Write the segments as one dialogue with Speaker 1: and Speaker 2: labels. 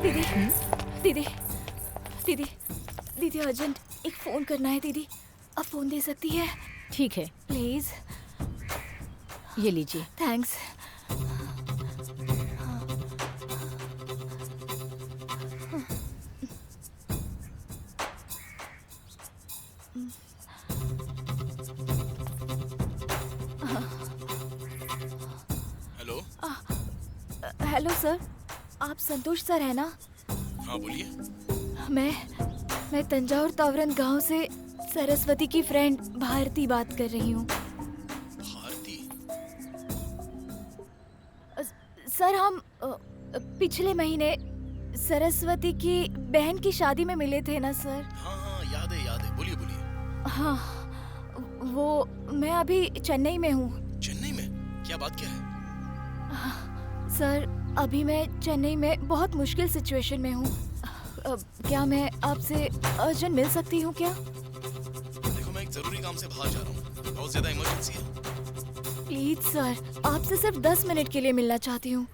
Speaker 1: दीदी दीदी दीदी दीदी अर्जेंट एक फोन करना है दीदी। अब फोन दे सकती है?
Speaker 2: ठीक है,
Speaker 1: प्लीज।
Speaker 2: ये लीजिए।
Speaker 1: थैंक्स।
Speaker 3: हेलो।
Speaker 1: हेलो सर, आप संतोष सर है ना?
Speaker 3: हाँ बोलिए।
Speaker 1: मैं तंजावुर तावरन गांव से सरस्वती की फ्रेंड भारती बात कर रही हूँ।
Speaker 3: भारती?
Speaker 1: सर हम पिछले महीने सरस्वती की बहन की शादी में मिले थे ना सर?
Speaker 3: हाँ हाँ याद है, बोलिए बोलिए।
Speaker 1: हाँ, वो मैं अभी चेन्नई में हूँ।
Speaker 3: चेन्नई में? क्या बात क्या है?
Speaker 1: सर अभी मैं चेन्नई में बहुत मुश्किल सिचुएशन में हूँ। क्या मैं आपसे अर्जेंट मिल सकती हूँ क्या?
Speaker 3: देखो मैं एक जरूरी काम से बाहर जा रहा हूँ, बहुत ज्यादा इमरजेंसी है।
Speaker 1: प्लीज सर, आपसे सिर्फ 10 मिनट के लिए मिलना चाहती हूँ।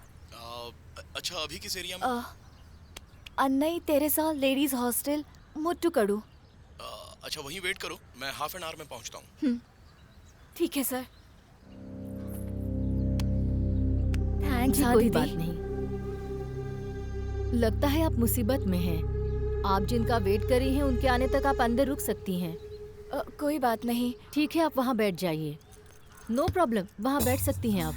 Speaker 3: अच्छा अभी किस एरिया में?
Speaker 1: अन्नई तेरेसा लेडीज हॉस्टल, मुट्टुकड़ू।
Speaker 3: अच्छा वहीं वेट करो, मैं हाफ एन आवर में पहुँचता हूँ।
Speaker 1: ठीक है सर। थैंक्स।
Speaker 2: जी कोई बात नहीं। लगता है आप मुसीबत में हैं। आप जिनका वेट कर रही हैं उनके आने तक आप अंदर रुक सकती हैं।
Speaker 1: कोई बात नहीं।
Speaker 2: ठीक है, आप वहाँ बैठ जाइए। नो प्रॉब्लम, वहाँ बैठ सकती हैं आप।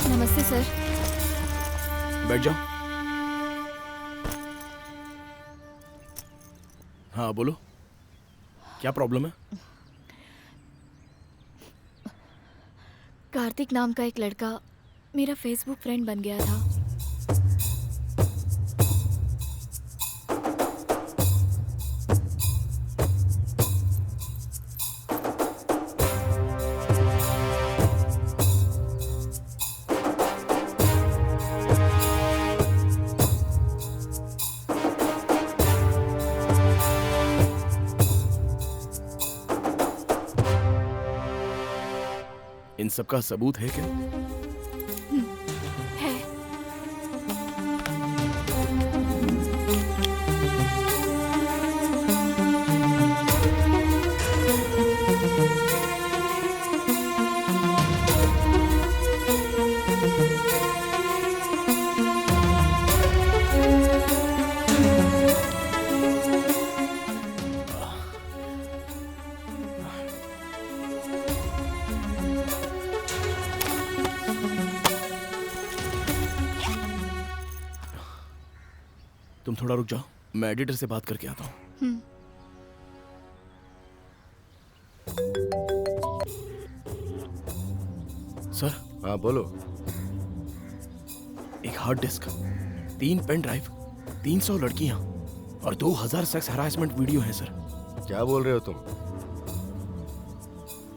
Speaker 1: नमस्ते सर।
Speaker 3: बैठ जाओ। हाँ बोलो, क्या प्रॉब्लम है?
Speaker 1: कार्तिक नाम का एक लड़का मेरा फेसबुक फ्रेंड बन गया था।
Speaker 3: इन सब का सबूत है क्या?
Speaker 1: है।
Speaker 3: तुम थोड़ा रुक जाओ, मैं एडिटर से बात करके आता हूँ। सर।
Speaker 4: हाँ बोलो।
Speaker 3: एक हार्ड डिस्क, 3 पेन ड्राइव, 300 लड़कियां और 2000 सेक्स हरासमेंट वीडियो हैं सर।
Speaker 4: क्या बोल रहे हो तुम?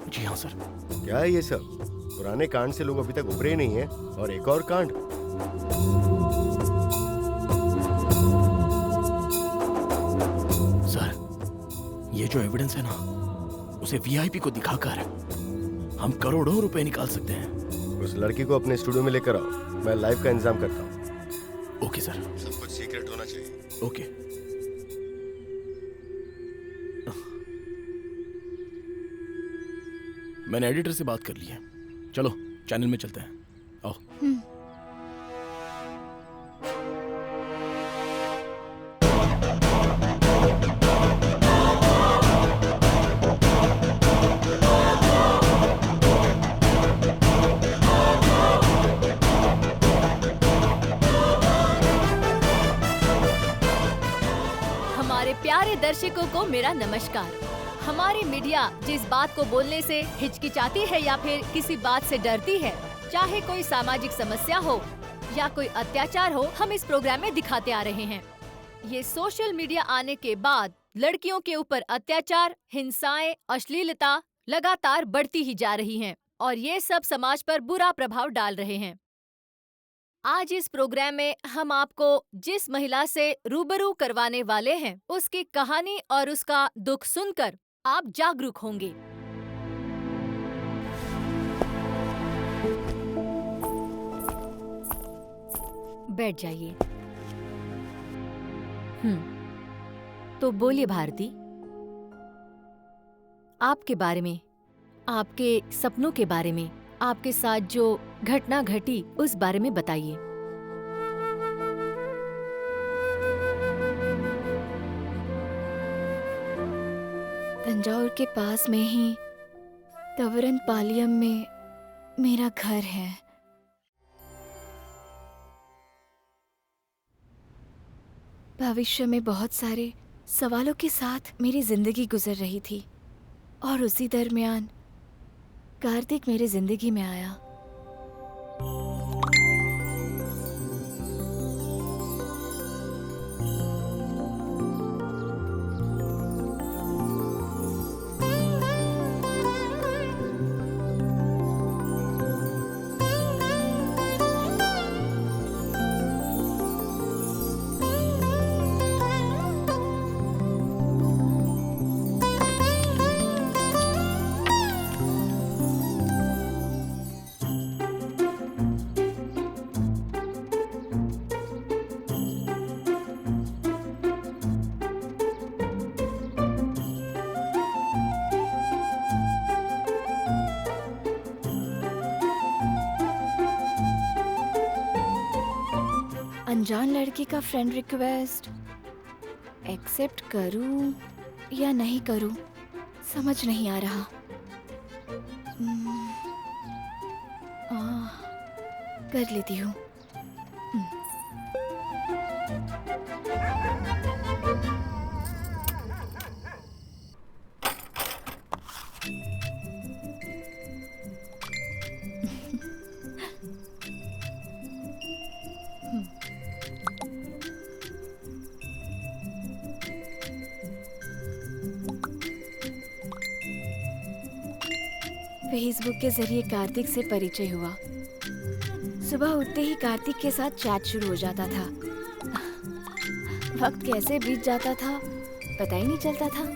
Speaker 3: जी हाँ सर।
Speaker 4: क्या है ये सब? पुराने कांड से लोग अभी तक उभरे ही नहीं है और एक और कांड।
Speaker 3: सर ये जो एविडेंस है ना, उसे वीआईपी को दिखाकर हम करोड़ों रुपए निकाल सकते हैं।
Speaker 4: उस लड़की को अपने स्टूडियो में लेकर आओ, मैं लाइव का इंतजाम करता हूँ।
Speaker 3: Okay sir.
Speaker 4: सब कुछ सीक्रेट होना चाहिए।
Speaker 3: ओके। मैंने एडिटर से बात कर ली है, चलो चैनल में चलते हैं, आओ।
Speaker 2: को मेरा नमस्कार। हमारी मीडिया जिस बात को बोलने से हिचकिचाती है या फिर किसी बात से डरती है, चाहे कोई सामाजिक समस्या हो या कोई अत्याचार हो, हम इस प्रोग्राम में दिखाते आ रहे हैं। ये सोशल मीडिया आने के बाद लड़कियों के ऊपर अत्याचार, हिंसाएं, अश्लीलता लगातार बढ़ती ही जा रही हैं और ये सब समाज पर बुरा प्रभाव डाल रहे हैं। आज इस प्रोग्राम में हम आपको जिस महिला से रूबरू करवाने वाले हैं, उसकी कहानी और उसका दुख सुनकर आप जागरूक होंगे। बैठ जाइए। तो बोलिए भारती, आपके बारे में, आपके सपनों के बारे में, आपके साथ जो घटना घटी उस बारे में बताइए।
Speaker 1: तंजावुर के पास में ही तवरन पालियम में मेरा घर है। भविष्य में बहुत सारे सवालों के साथ मेरी जिंदगी गुजर रही थी और उसी दरमियान कार्तिक मेरी जिंदगी में आया। अनजान लड़की का फ्रेंड रिक्वेस्ट एक्सेप्ट करूं या नहीं करूं, समझ नहीं आ रहा। कर लेती हूँ। फेसबुक के जरिए कार्तिक से परिचय हुआ। सुबह उठते ही कार्तिक के साथ चैट शुरू हो जाता था। वक्त कैसे बीत जाता था पता ही नहीं चलता था।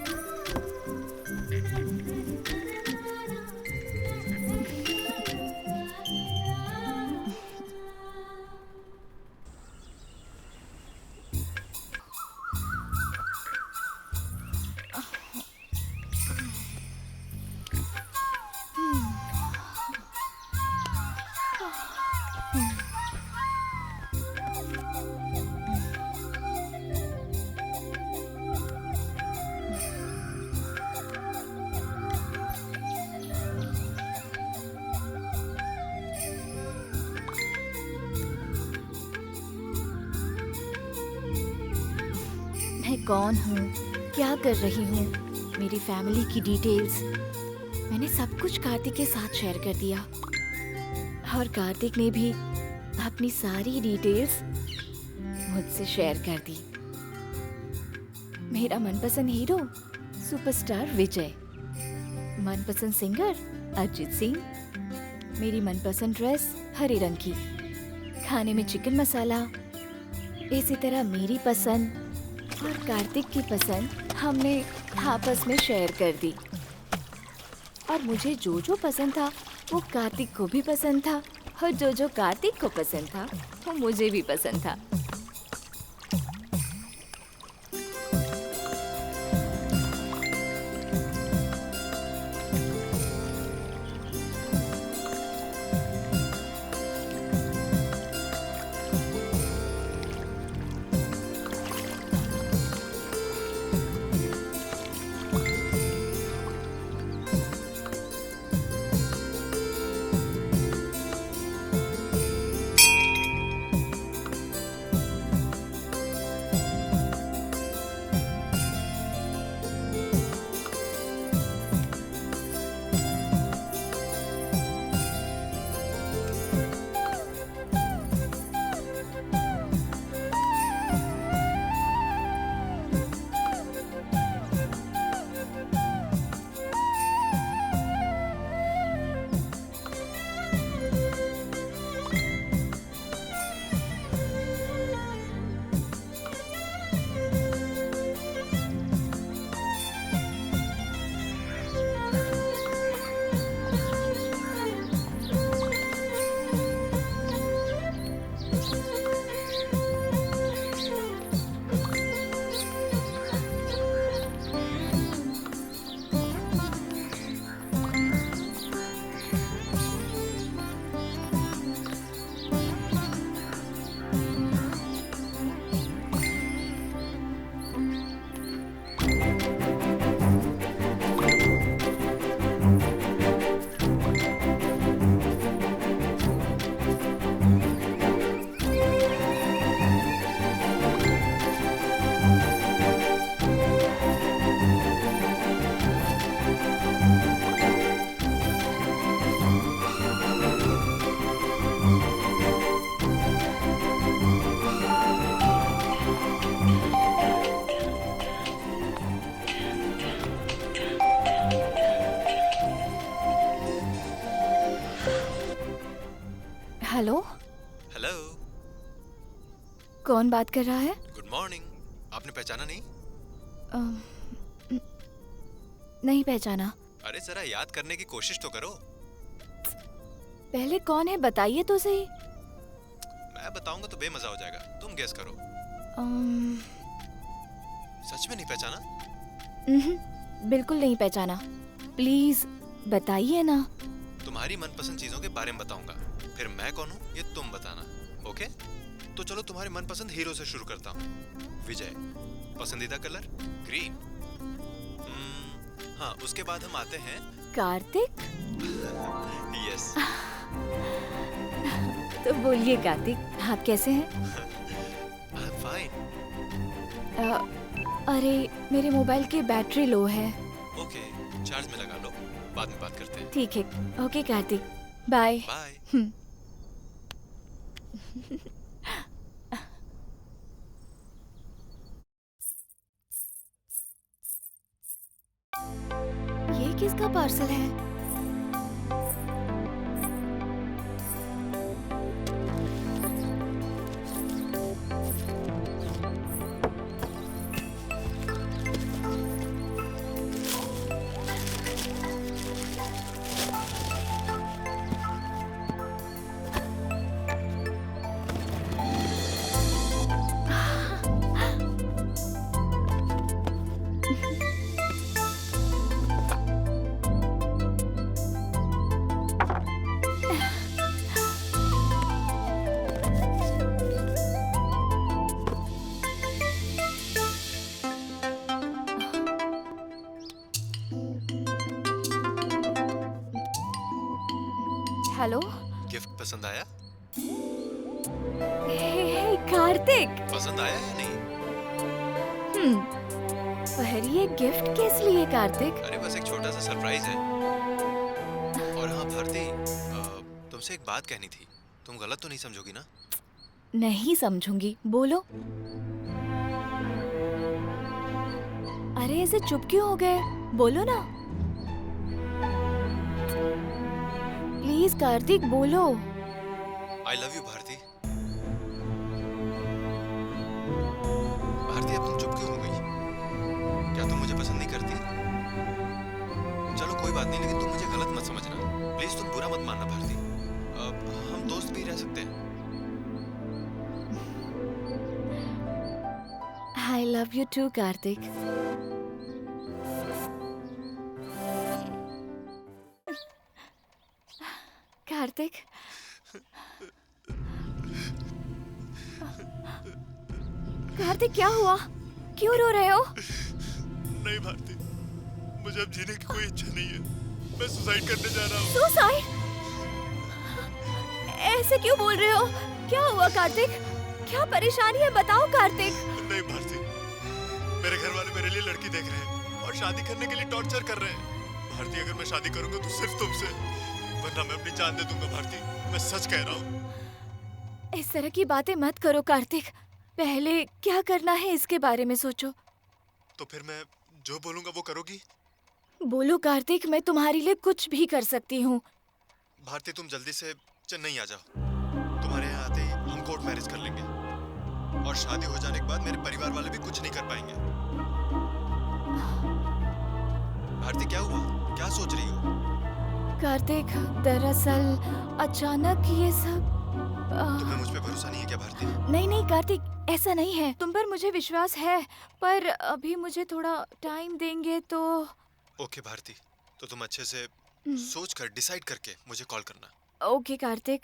Speaker 1: मैं कौन हूँ, क्या कर रही हूँ, मेरी फैमिली की डिटेल्स मैंने सब कुछ कार्तिक के साथ शेयर कर दिया और कार्तिक ने भी अपनी सारी डिटेल्स मुझसे शेयर कर दी। मेरा मनपसंद हीरो सुपरस्टार विजय, मनपसंद सिंगर अरिजीत सिंह, मेरी मनपसंद ड्रेस हरे रंग की, खाने में चिकन मसाला। इसी तरह मेरी पसंद और कार्तिक की पसंद हमने आपस में शेयर कर दी और मुझे जो जो पसंद था वो कार्तिक को भी पसंद था और जो जो कार्तिक को पसंद था वो मुझे भी पसंद था। हेलो,
Speaker 5: हेलो,
Speaker 1: कौन बात कर रहा है?
Speaker 5: Good morning. आपने पहचाना नहीं?
Speaker 1: अम, न- नहीं पहचाना।
Speaker 5: अरे जरा याद करने की कोशिश तो करो।
Speaker 1: पहले कौन है बताइए तो सही।
Speaker 5: मैं बताऊंगा तो बेमजा हो जाएगा, तुम गेस करो।
Speaker 1: अम,
Speaker 5: सच में नहीं पहचाना?
Speaker 1: बिल्कुल नहीं पहचाना। प्लीज बताइए ना।
Speaker 5: तुम्हारी मनपसंद चीजों के बारे में बताऊंगा, फिर मैं कौन हूँ ये तुम बताना। ओके? तो चलो तुम्हारे मनपसंद हीरो से शुरू करता हूँ। विजय। पसंदीदा कलर ग्रीन। हाँ, उसके बाद हम आते हैं
Speaker 1: कार्तिक।
Speaker 5: यस।
Speaker 1: तो बोलिए कार्तिक, आप कैसे हैं?
Speaker 5: I am fine.
Speaker 1: अरे मेरे मोबाइल की बैटरी लो है।
Speaker 5: ओके, चार्ज में लगा लो, बाद में बात करते हैं।
Speaker 1: ठीक है, ओके कार्तिक, बाय।
Speaker 5: बाय।
Speaker 1: ये किसका पार्सल है? हेलो।
Speaker 5: गिफ्ट पसंद आया?
Speaker 1: हे कार्तिक।
Speaker 5: पसंद आया या नहीं?
Speaker 1: पर ये गिफ्ट किस लिए कार्तिक?
Speaker 5: अरे बस एक छोटा सा सरप्राइज है। और हाँ भारती, तुमसे एक बात कहनी थी। तुम गलत तो नहीं समझोगी ना?
Speaker 1: नहीं समझूंगी, बोलो। अरे ऐसे चुप क्यों हो गए? बोलो ना। प्लीज कार्तिक बोलो।
Speaker 5: I love you Bharti. Bharti, अब तुम चुप क्यों हो गई? क्या तुम मुझे पसंद नहीं करती? चलो कोई बात नहीं, लेकिन तुम मुझे गलत मत समझना। प्लीज तुम बुरा मत मानना भारती। हम दोस्त भी रह सकते हैं।
Speaker 1: I love you too Kartik. Kartik, Kartik क्या हुआ? क्यों रो रहे हो?
Speaker 5: नहीं भारती, मुझे अब जीने की कोई इच्छा नहीं है। मैं सुसाइड करने जा रहा हूँ।
Speaker 1: सुसाइड? ऐसे क्यों बोल रहे हो? क्या हुआ कार्तिक? क्या परेशानी है बताओ कार्तिक।
Speaker 5: नहीं भारती, मेरे घर वाले मेरे लिए लड़की देख रहे हैं और शादी करने के लिए टॉर्चर कर रहे हैं। भारती, अगर मैं शादी करूंगा तो सिर्फ तुमसे, वरना मैं अपनी जान दे दूंगा। भारती, मैं सच कह रहा हूँ।
Speaker 1: इस तरह की बातें मत करो कार्तिक। पहले क्या करना है इसके बारे में सोचो।
Speaker 5: तो फिर मैं जो बोलूंगा वो करोगी?
Speaker 1: बोलो कार्तिक, मैं तुम्हारे लिए कुछ भी कर सकती हूँ।
Speaker 5: भारती, तुम जल्दी से चेन्नई आ जाओ। तुम्हारे यहाँ आते ही हम कोर्ट मैरिज कर लेंगे और शादी हो जाने के बाद मेरे परिवार वाले भी कुछ नहीं कर पाएंगे। भारती, क्या हुआ? क्या सोच रही हो?
Speaker 1: कार्तिक, दरअसल अचानक ये सब
Speaker 5: तुम्हें मुझ पे भरोसा नहीं है क्या भारती?
Speaker 1: नहीं नहीं कार्तिक, ऐसा नहीं है। तुम पर मुझे विश्वास है, पर अभी मुझे थोड़ा टाइम देंगे तो।
Speaker 5: ओके भारती, तो तुम अच्छे से सोच कर डिसाइड करके मुझे कॉल करना।
Speaker 1: ओके कार्तिक।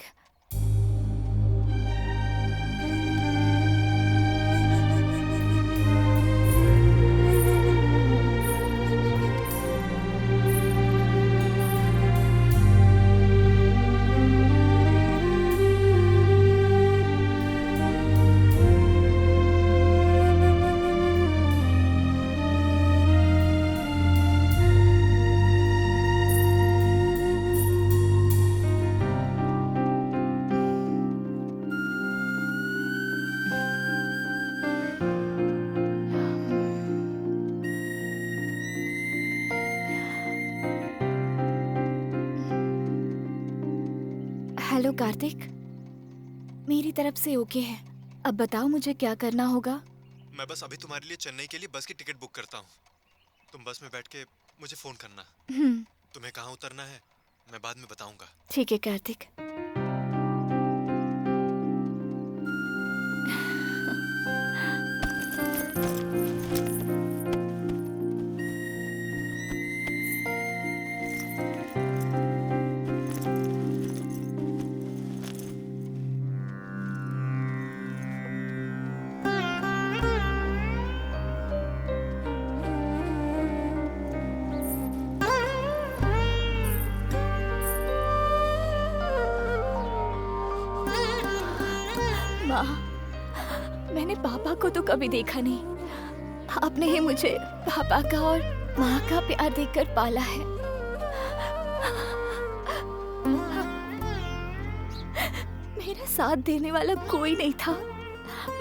Speaker 1: हेलो कार्तिक। मेरी तरफ से ओके है। अब बताओ मुझे क्या करना होगा।
Speaker 5: मैं बस अभी तुम्हारे लिए चेन्नई के लिए बस की टिकट बुक करता हूँ। तुम बस में बैठ के मुझे फोन करना। तुम्हें कहाँ उतरना है मैं बाद में बताऊंगा।
Speaker 1: ठीक है कार्तिक। माँ, मैंने पापा को तो कभी देखा नहीं। आपने ही मुझे पापा का और माँ का प्यार देकर पाला है। मेरा साथ देने वाला कोई नहीं था।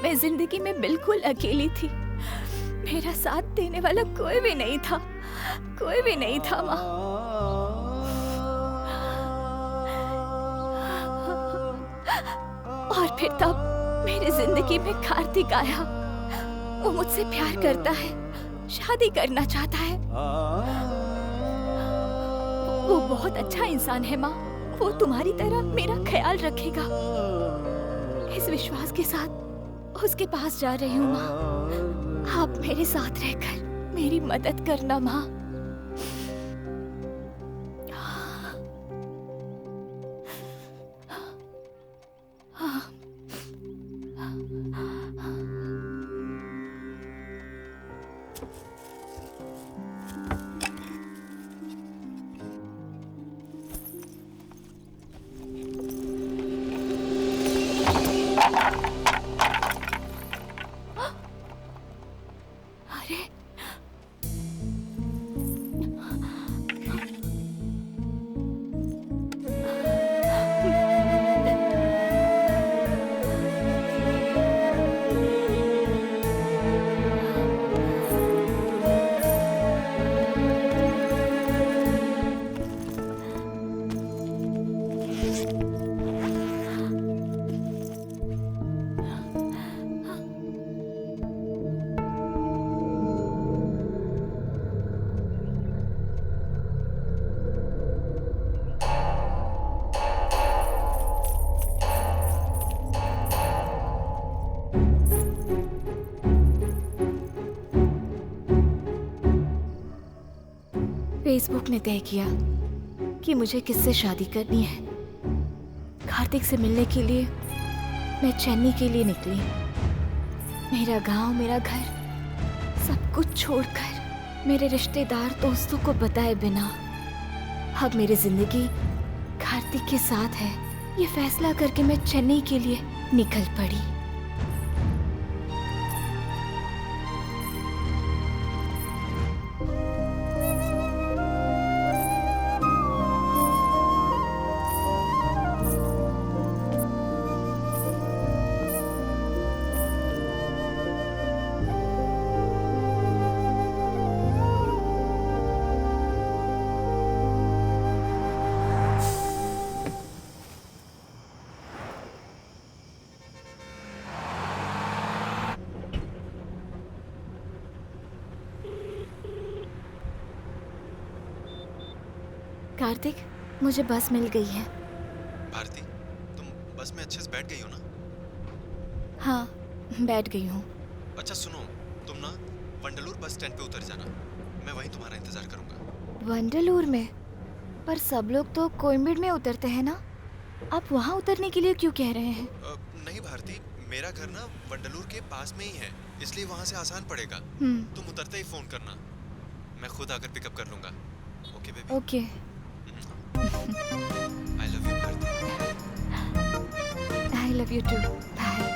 Speaker 1: मैं जिंदगी में बिल्कुल अकेली थी। मेरा साथ देने वाला कोई भी नहीं था। कोई भी नहीं था माँ। और फिर तब मेरी जिंदगी में कार्तिक आया। वो मुझसे प्यार करता है, शादी करना चाहता है। वो बहुत अच्छा इंसान है माँ। वो तुम्हारी तरह मेरा ख्याल रखेगा। इस विश्वास के साथ उसके पास जा रही हूँ माँ। आप मेरे साथ रहकर मेरी मदद करना माँ। अरे फेसबुक ने तय किया कि मुझे किससे शादी करनी है। कार्तिक से मिलने के लिए मैं चेन्नई के लिए निकली। मेरा गांव, मेरा घर, सब कुछ छोड़कर मेरे रिश्तेदार दोस्तों को बताए बिना अब मेरी जिंदगी कार्तिक के साथ है। ये फैसला करके मैं चेन्नई के लिए निकल पड़ी। कार्तिक, मुझे बस मिल गई है।
Speaker 5: भारती, तुम बस में अच्छे से बैठ गई हो ना?
Speaker 1: हाँ, बैठ गई हूँ।
Speaker 5: अच्छा सुनो, तुम ना वंडलूर बस स्टैंड पे उतर जाना। मैं वहीं तुम्हारा इंतजार करूंगा।
Speaker 1: वंडलूर में? पर सब लोग तो कोयम्बेड में उतरते हैं ना। आप वहाँ उतरने के लिए क्यों कह रहे हैं?
Speaker 5: नहीं भारती, मेरा घर ना वंडलूर के पास में ही है, इसलिए वहाँ से आसान पड़ेगा। तुम उतरते ही फोन करना, मैं खुद आकर पिकअप कर लूंगा। Okay baby?
Speaker 1: Okay.
Speaker 5: I love you Bharti.
Speaker 1: I love you too. Bye.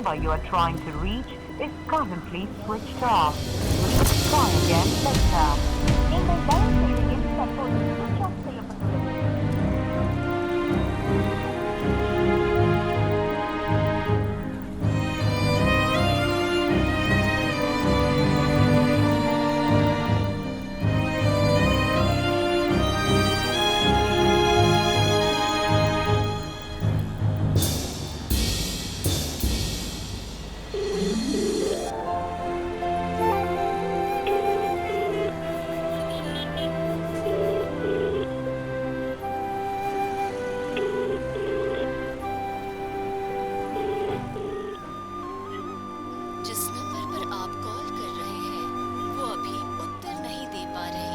Speaker 6: number you are trying to reach is currently switched off. Please try again later. நீங்கள் டயல் செய்த எண் தற்போது switch off செய்யப்பட்டுள்ளது.
Speaker 1: जिस नंबर पर आप कॉल कर रहे हैं वो अभी उत्तर नहीं दे पा रहे।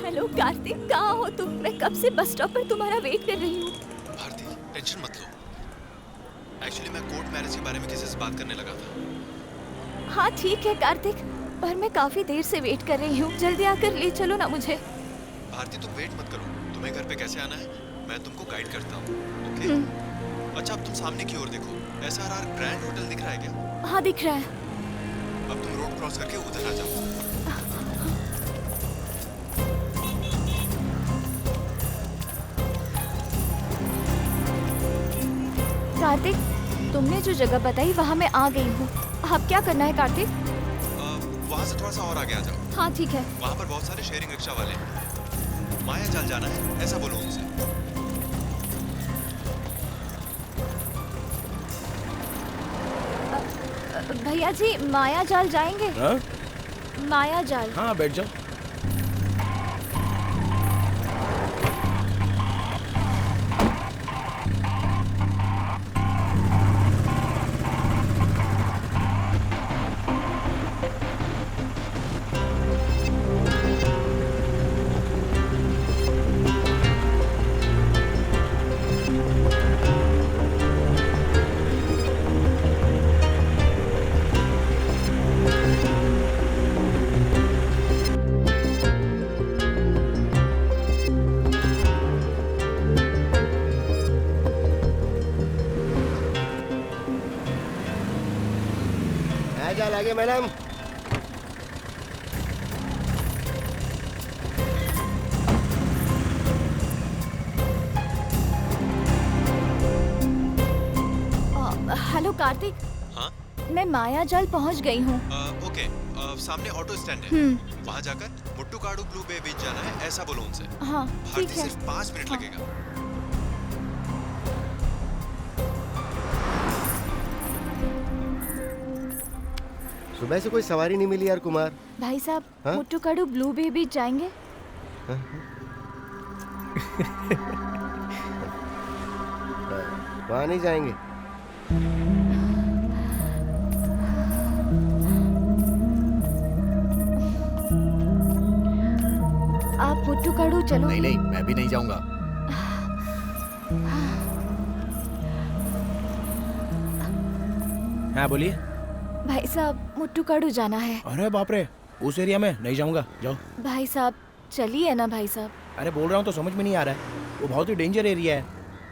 Speaker 1: हेलो कार्तिक, कहाँ हो तुम? मैं कब से बस स्टॉप पर तुम्हारा वेट कर रही हूँ।
Speaker 5: भारती टेंशन मत लो। एक्चुअली मैं कोर्ट मैरिज के बारे में किसी से बात करने लगा था।
Speaker 1: हाँ ठीक है कार्तिक, पर मैं काफी देर से वेट कर रही हूँ। जल्दी आकर ले चलो ना मुझे।
Speaker 5: भारती तुम वेट मत करो, तुम्हें घर पे कैसे आना है मैं तुमको गाइड करता हूँ। ओके? अच्छा अब तुम सामने की ओर देखो, SRR ग्रैंड होटल दिख रहा है क्या?
Speaker 1: हाँ दिख रहा है।
Speaker 5: अब तुम रोड क्रॉस करके उधर आ जाओ।
Speaker 1: कार्तिक, तुमने जो जगह बताई वहाँ मैं आ गई हूँ। अब क्या करना है कार्तिक?
Speaker 5: वहाँ से थोड़ा सा और आगे आ जाओ।
Speaker 1: हाँ ठीक है।
Speaker 5: वहाँ पर बहुत सारे शेयरिंग रिक्शा वाले हैं। माया जाल जाना है ऐसा बोलो उनसे।
Speaker 1: भैया जी माया जाल जाएंगे?
Speaker 3: हाँ
Speaker 1: माया जाल।
Speaker 3: हाँ बैठ जाओ।
Speaker 4: जाल आगे मैडम।
Speaker 1: हेलो कार्तिक।
Speaker 5: हाँ?
Speaker 1: मैं माया जाल पहुंच गई हूँ।
Speaker 5: ओके, सामने ऑटो स्टैंड है। वहाँ जाकर मुट्टुकाडु ब्लू बे बीच जाना है ऐसा बोलो उनसे।
Speaker 1: हाँ ठीक
Speaker 5: भारती
Speaker 1: है।
Speaker 5: सिर्फ 5 मिनट लगेगा।
Speaker 4: सुबह से कोई सवारी नहीं मिली यार कुमार।
Speaker 1: भाई साहब
Speaker 4: हाँ?
Speaker 1: मुट्टुकाडु ब्लू बे बीच जाएंगे?
Speaker 4: वहाँ नहीं जाएंगे।
Speaker 1: आप मुट्टुकाडु चलो।
Speaker 3: नहीं नहीं, मैं भी नहीं जाऊंगा। हाँ बोलिए।
Speaker 1: भाई साहब मुट्टुकाडु जाना है।
Speaker 3: अरे बाप रे, उस एरिया में नहीं जाऊंगा, जाओ।
Speaker 1: भाई साहब चलिए ना भाई साहब।
Speaker 3: अरे बोल रहा हूँ तो समझ में नहीं आ रहा है, वो बहुत ही डेंजर एरिया है,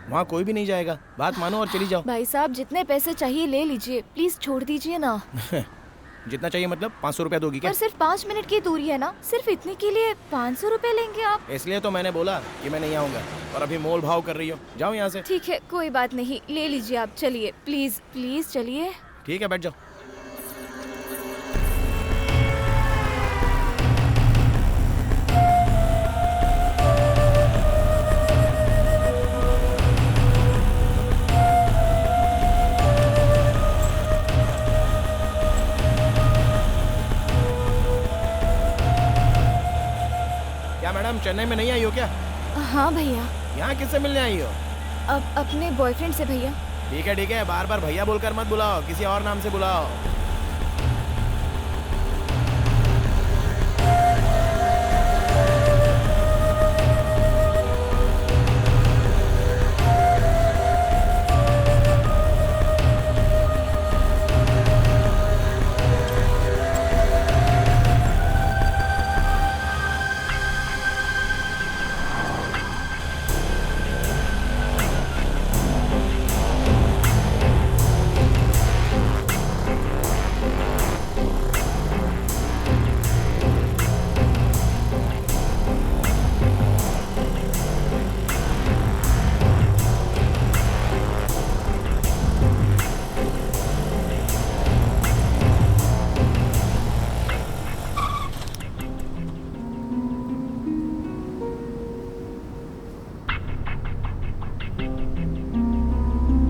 Speaker 3: वहाँ कोई भी नहीं जाएगा। बात मानो और चली जाओ।
Speaker 1: भाई साहब जितने पैसे चाहिए ले लीजिए, प्लीज छोड़ दीजिए ना।
Speaker 3: जितना चाहिए मतलब 500 रुपया दोगी क्या?
Speaker 1: पर सिर्फ 5 मिनट की दूरी है ना, सिर्फ इतने के लिए 500 रुपए लेंगे आप?
Speaker 3: इसलिए तो मैंने बोला कि मैं नहीं आऊंगा, और अभी मोल भाव कर रही हो। जाओ यहाँ से।
Speaker 1: ठीक है, कोई बात नहीं, ले लीजिए आप, चलिए प्लीज प्लीज चलिए।
Speaker 3: ठीक है, बैठ जाओ। क्या मैडम, चेन्नई में नहीं आई हो क्या?
Speaker 1: हाँ भैया,
Speaker 3: यहाँ किससे मिलने आई हो?
Speaker 1: अब अपने बॉयफ्रेंड से भैया।
Speaker 3: ठीक है, बार बार भैया बोलकर मत बुलाओ, किसी और नाम से बुलाओ।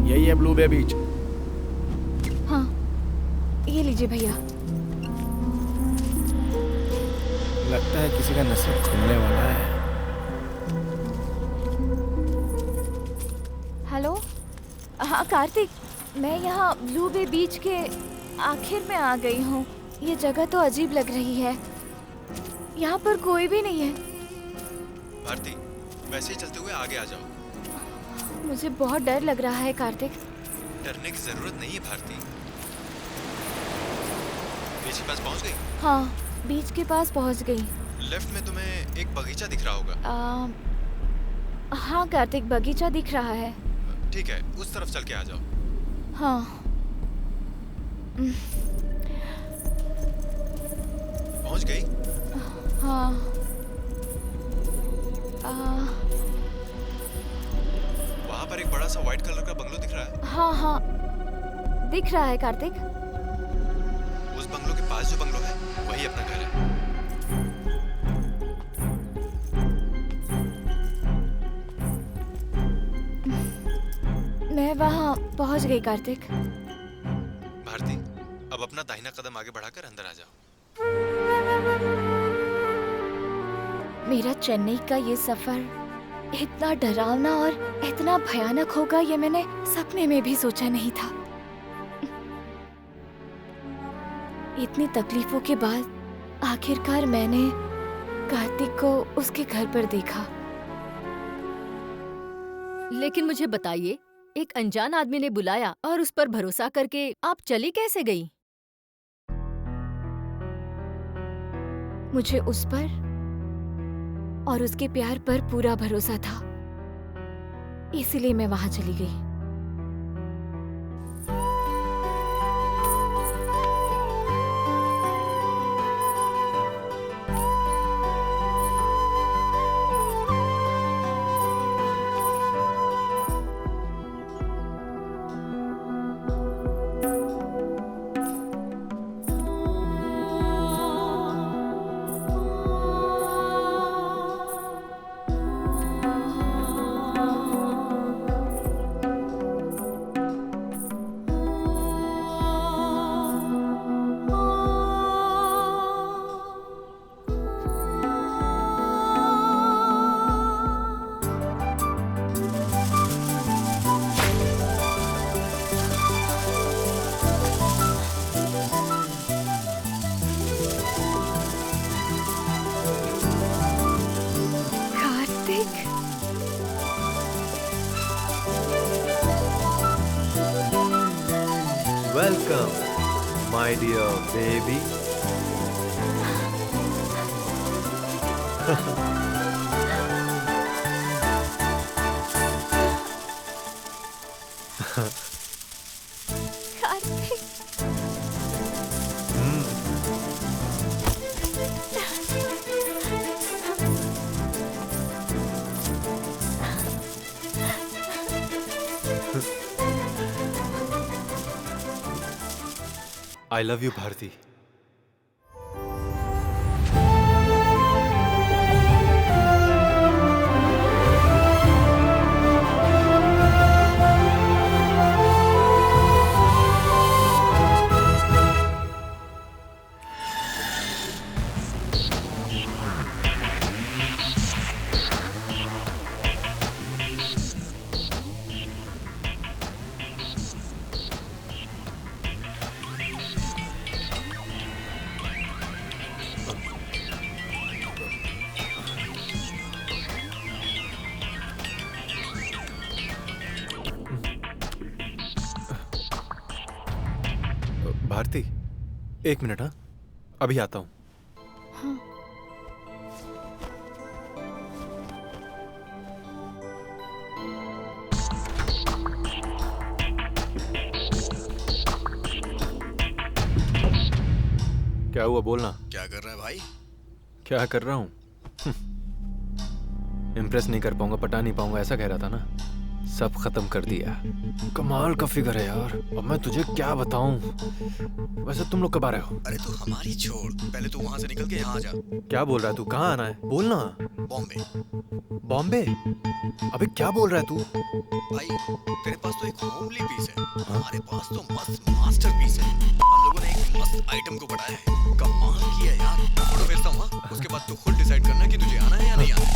Speaker 3: यही है ब्लू बे बीच।
Speaker 1: हाँ, ये लीजिए भैया।
Speaker 3: लगता है किसी का नसीब खुलने वाला है।
Speaker 1: हेलो, हाँ कार्तिक, मैं यहाँ ब्लू बे बीच के आखिर में आ गई हूँ। ये जगह तो अजीब लग रही है, यहाँ पर कोई भी नहीं है।
Speaker 5: भारती, वैसे ही चलते हुए आगे आ जाओ।
Speaker 1: मुझे बहुत डर लग रहा है कार्तिक।
Speaker 5: डरने की जरूरत नहीं है भारती। बीच के पास पहुंच गई?
Speaker 1: हाँ, बीच के पास पहुँच गई।
Speaker 5: लेफ्ट में तुम्हें एक बगीचा दिख रहा होगा।
Speaker 1: हाँ कार्तिक, बगीचा दिख रहा है।
Speaker 5: ठीक है, उस तरफ चल के आ जाओ।
Speaker 1: हाँ।
Speaker 5: पहुंच गई?
Speaker 1: हाँ।
Speaker 5: वहां पर एक बड़ा सा व्हाइट कलर का बंगलो दिख रहा है।
Speaker 1: हाँ हाँ, दिख रहा है कार्तिक।
Speaker 5: उस बंगलो के पास जो बंगलो है वही अपना घर है।
Speaker 1: मैं वहाँ पहुँच गई कार्तिक।
Speaker 5: भारती, अब अपना दाहिना कदम आगे बढ़ाकर अंदर आ जाओ।
Speaker 1: मेरा चेन्नई का ये सफर इतना डरावना और इतना भयानक होगा, ये मैंने सपने में भी सोचा नहीं था। इतनी तकलीफों के बाद आखिरकार मैंने कार्तिक को उसके घर पर देखा।
Speaker 2: लेकिन मुझे बताइए, एक अनजान आदमी ने बुलाया और उस पर भरोसा करके आप चली कैसे गई?
Speaker 1: मुझे उस पर और उसके प्यार पर पूरा भरोसा था, इसलिए मैं वहां चली गई।
Speaker 7: Welcome, my dear baby.
Speaker 1: Kartik,
Speaker 7: I love you Bharti. Bharti, एक मिनट। हाँ, अभी आता हूँ। क्या हुआ, बोलना।
Speaker 5: क्या कर रहा है भाई?
Speaker 7: क्या कर रहा हूँ? इम्प्रेस नहीं कर पाऊंगा, पटा नहीं पाऊंगा, ऐसा कह रहा था ना। सब खत्म कर दिया। कमाल का फिगर है यार। अब मैं तुझे क्या बताऊं। वैसे तुम लोग कब आ रहे हो?
Speaker 5: अरे तू हमारी छोड़, पहले तू वहाँ से निकल के यहाँ आ जा।
Speaker 7: क्या बोल रहा है तू? कहाँ आना है, बोलना।
Speaker 5: बॉम्बे।
Speaker 7: बॉम्बे? अबे क्या बोल रहा है तू?
Speaker 5: भाई तेरे पास तो एक होमली पीस है, हमारे पास तो मस्त मास्टरपीस है। हम लोगों ने एक मस्त आइटम को बढ़ाया है, कमाल किया यार। फोटो भेजता हूँ, हाँ? उसके बाद तू खुद डिसाइड करना कि तुझे आना है या नहीं आना है।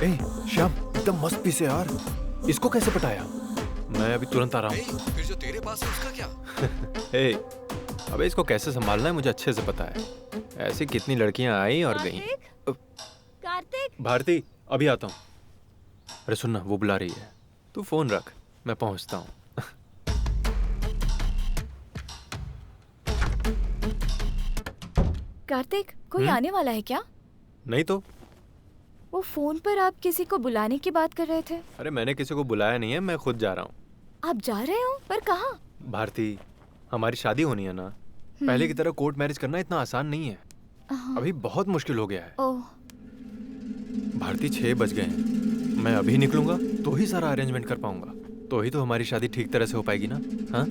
Speaker 7: ए श्याम, एकदम मस्त पीस है यार। इसको कैसे पटाया? मैं अभी तुरंत आ रहा हूँ।
Speaker 5: फिर जो तेरे पास है उसका क्या?
Speaker 7: ए, अबे इसको कैसे संभालना है मुझे अच्छे से पता है। ऐसी कितनी लड़कियां आई और गईं।
Speaker 2: कार्तिक,
Speaker 7: भारती, अभी आता हूँ। अरे सुनना, वो बुला रही है। तू फोन रख, मैं पहुंचता हूँ।
Speaker 1: कार्तिक, कोई आने वाला है क्या?
Speaker 7: नहीं तो।
Speaker 1: वो फोन पर आप किसी को बुलाने की बात कर रहे थे।
Speaker 7: अरे मैंने किसी को बुलाया नहीं है, मैं खुद जा रहा हूँ।
Speaker 1: आप जा रहे हो? पर कहाँ?
Speaker 7: भारती, हमारी शादी होनी है ना। पहले की तरह कोर्ट मैरिज करना इतना आसान नहीं है। अभी बहुत मुश्किल हो गया है।
Speaker 1: ओह,
Speaker 7: भारती 6 बज गए हैं। मैं अभी निकलूंगा तो ही सारा अरेंजमेंट कर पाऊंगा, तो ही तो हमारी शादी ठीक तरह से हो पाएगी ना। हाँ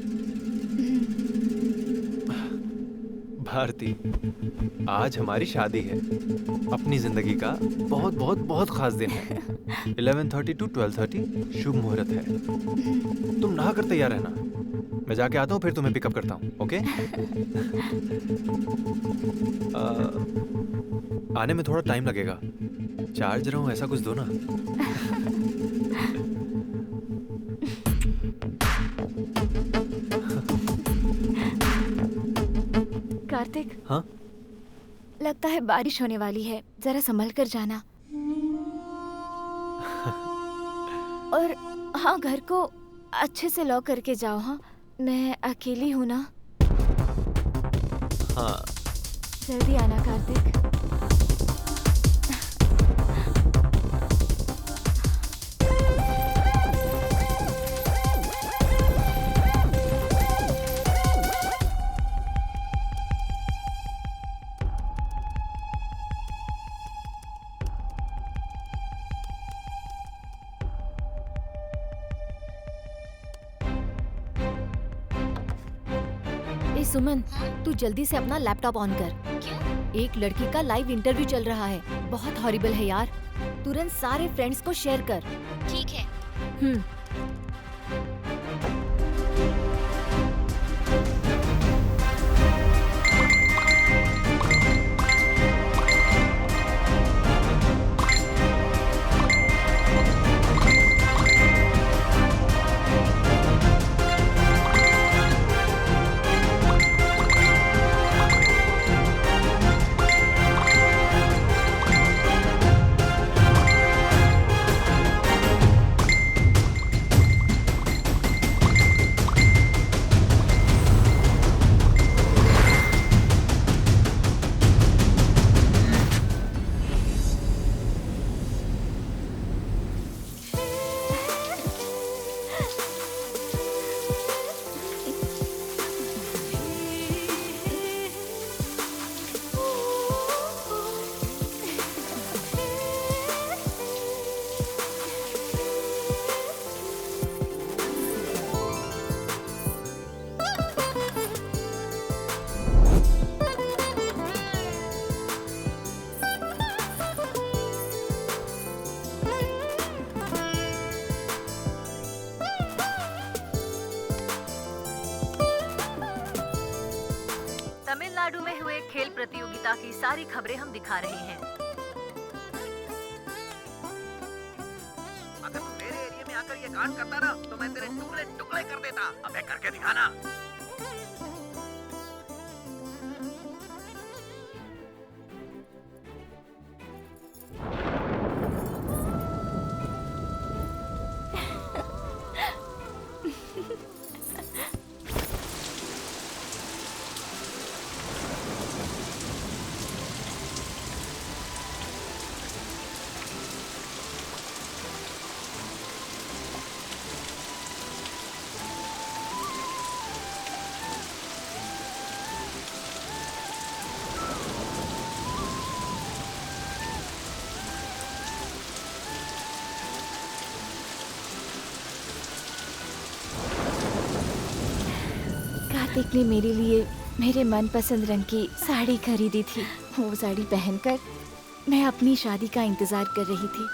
Speaker 7: भारती, आज हमारी शादी है। अपनी जिंदगी का बहुत बहुत बहुत खास दिन है। 11:30 to 12:30 शुभ मुहूर्त है। तुम नहा कर तैयार रहना। मैं जाके आता हूँ, फिर तुम्हें पिकअप करता हूँ। ओके? आने में थोड़ा टाइम लगेगा। चार्ज रहा हूँ, ऐसा कुछ दो ना।
Speaker 1: कार्तिक।
Speaker 7: हाँ?
Speaker 1: लगता है बारिश होने वाली है, जरा संभल कर जाना। और हाँ, घर को अच्छे से लॉक करके जाओ। हाँ, मैं अकेली हूँ ना।
Speaker 7: हाँ।
Speaker 1: जल्दी आना कार्तिक।
Speaker 2: ए सुमन, तू जल्दी से अपना लैपटॉप ऑन कर। क्यों? एक लड़की का लाइव इंटरव्यू चल रहा है। बहुत हॉरिबल है यार। तुरंत सारे फ्रेंड्स को शेयर कर।
Speaker 1: ठीक है।
Speaker 2: सफलता की सारी खबरें हम दिखा रहे हैं।
Speaker 8: अगर तू मेरे एरिया में आकर ये कांड करता ना तो मैं तेरे टुकड़े टुकड़े कर देता। अबे करके दिखाना।
Speaker 1: कार्तिक ने मेरे लिए मेरे मनपसंद रंग की साड़ी खरीदी थी। वो साड़ी पहनकर मैं अपनी शादी का इंतजार कर रही थी।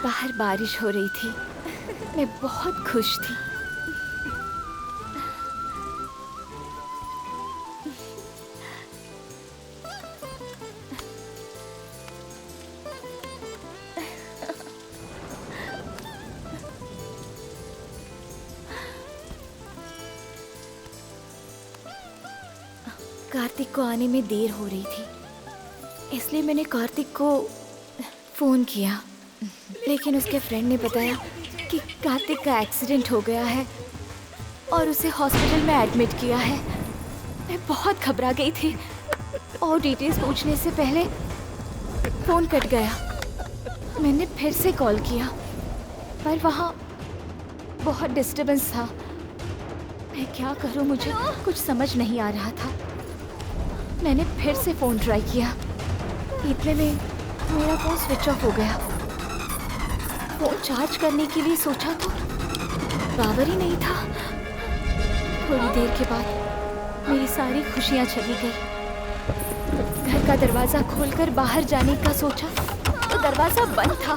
Speaker 1: बाहर बारिश हो रही थी। मैं बहुत खुश थी। कार्तिक को आने में देर हो रही थी, इसलिए मैंने कार्तिक को फ़ोन किया, लेकिन उसके फ्रेंड ने बताया कि कार्तिक का एक्सीडेंट हो गया है और उसे हॉस्पिटल में एडमिट किया है। मैं बहुत घबरा गई थी और डिटेल्स पूछने से पहले फ़ोन कट गया। मैंने फिर से कॉल किया पर वहाँ बहुत डिस्टर्बेंस था। मैं क्या करूँ, मुझे कुछ समझ नहीं आ रहा था। मैंने फिर से फ़ोन ट्राई किया, इतने में मेरा फ़ोन स्विच ऑफ हो गया। फ़ोन चार्ज करने के लिए सोचा तो पावर ही नहीं था। थोड़ी देर के बाद मेरी सारी खुशियाँ चली गई। घर का दरवाज़ा खोलकर बाहर जाने का सोचा तो दरवाज़ा बंद था।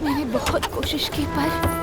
Speaker 1: मैंने बहुत कोशिश की पर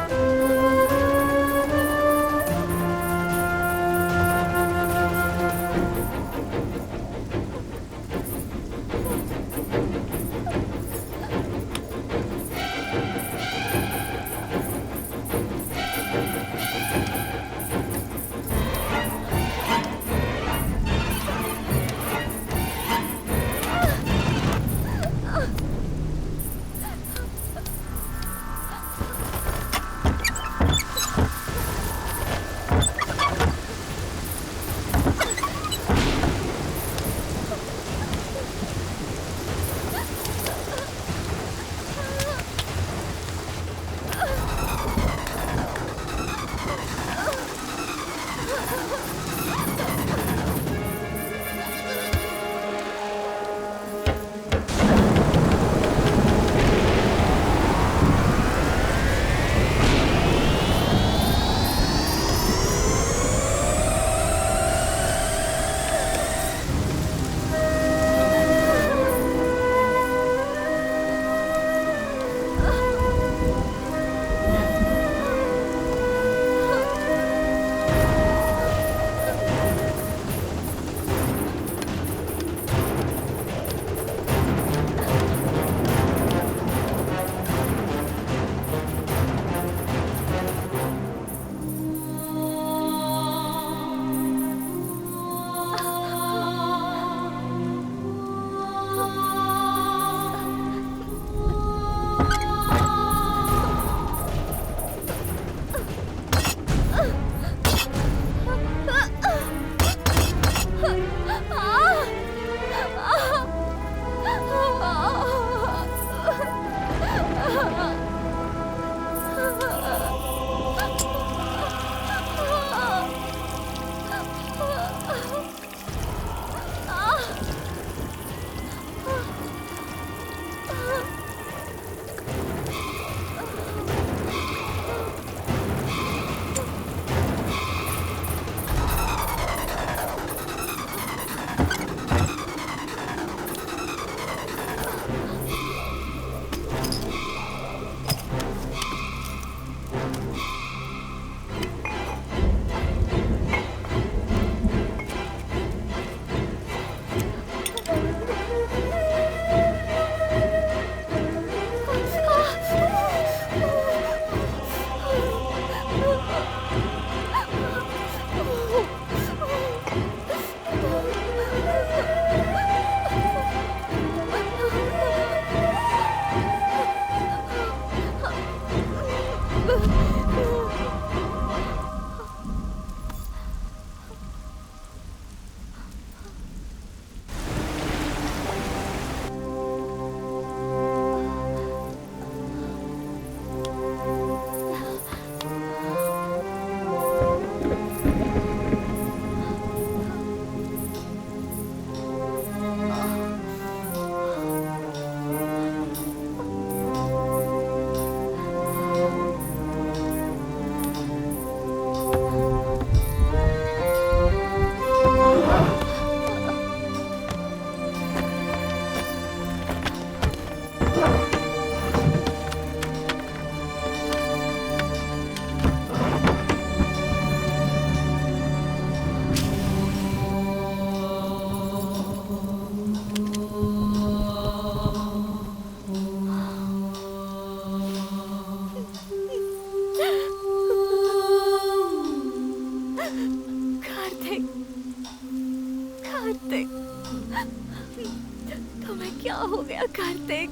Speaker 1: तुम्हें क्या हो गया कार्तिक?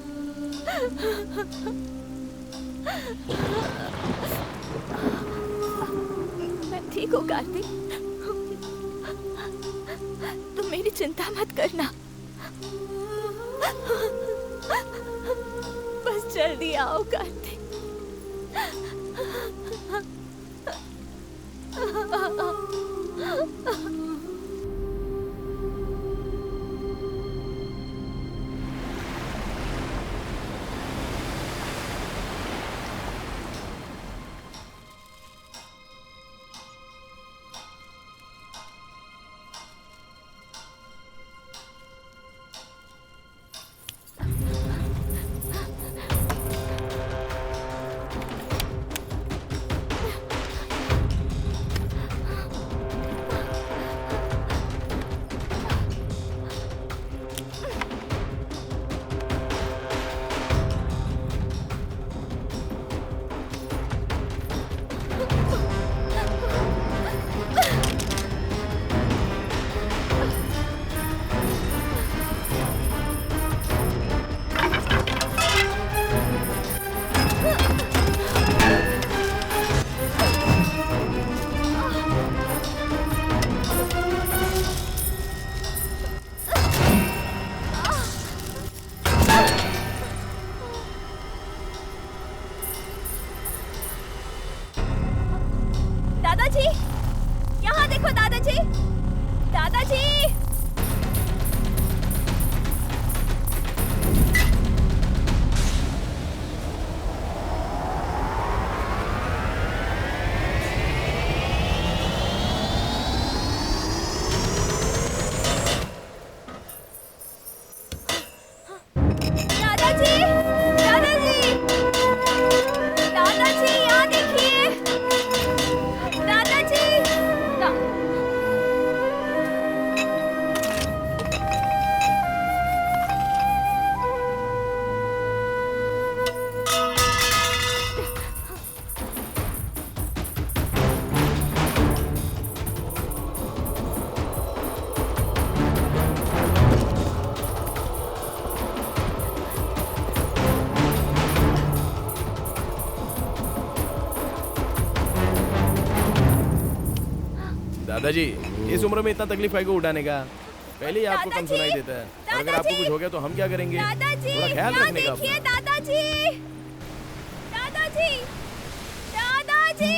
Speaker 1: मैं ठीक हूँ कार्तिक, तुम मेरी चिंता मत करना। बस जल्दी आओ कार्तिक। दादाजी, यहाँ देखो दादाजी, दादाजी। दादाजी, दादाजी, दादाजी, यहाँ देखिए। दादाजी,
Speaker 3: दादाजी, इस उम्र में इतना तकलीफ है को उठाने का? पहले ही आपको कम सुनाई देता है, और अगर आपको कुछ हो गया तो हम क्या करेंगे? थोड़ा ख्याल रखने का अपना।
Speaker 1: दादाजी, दादाजी, दादाजी,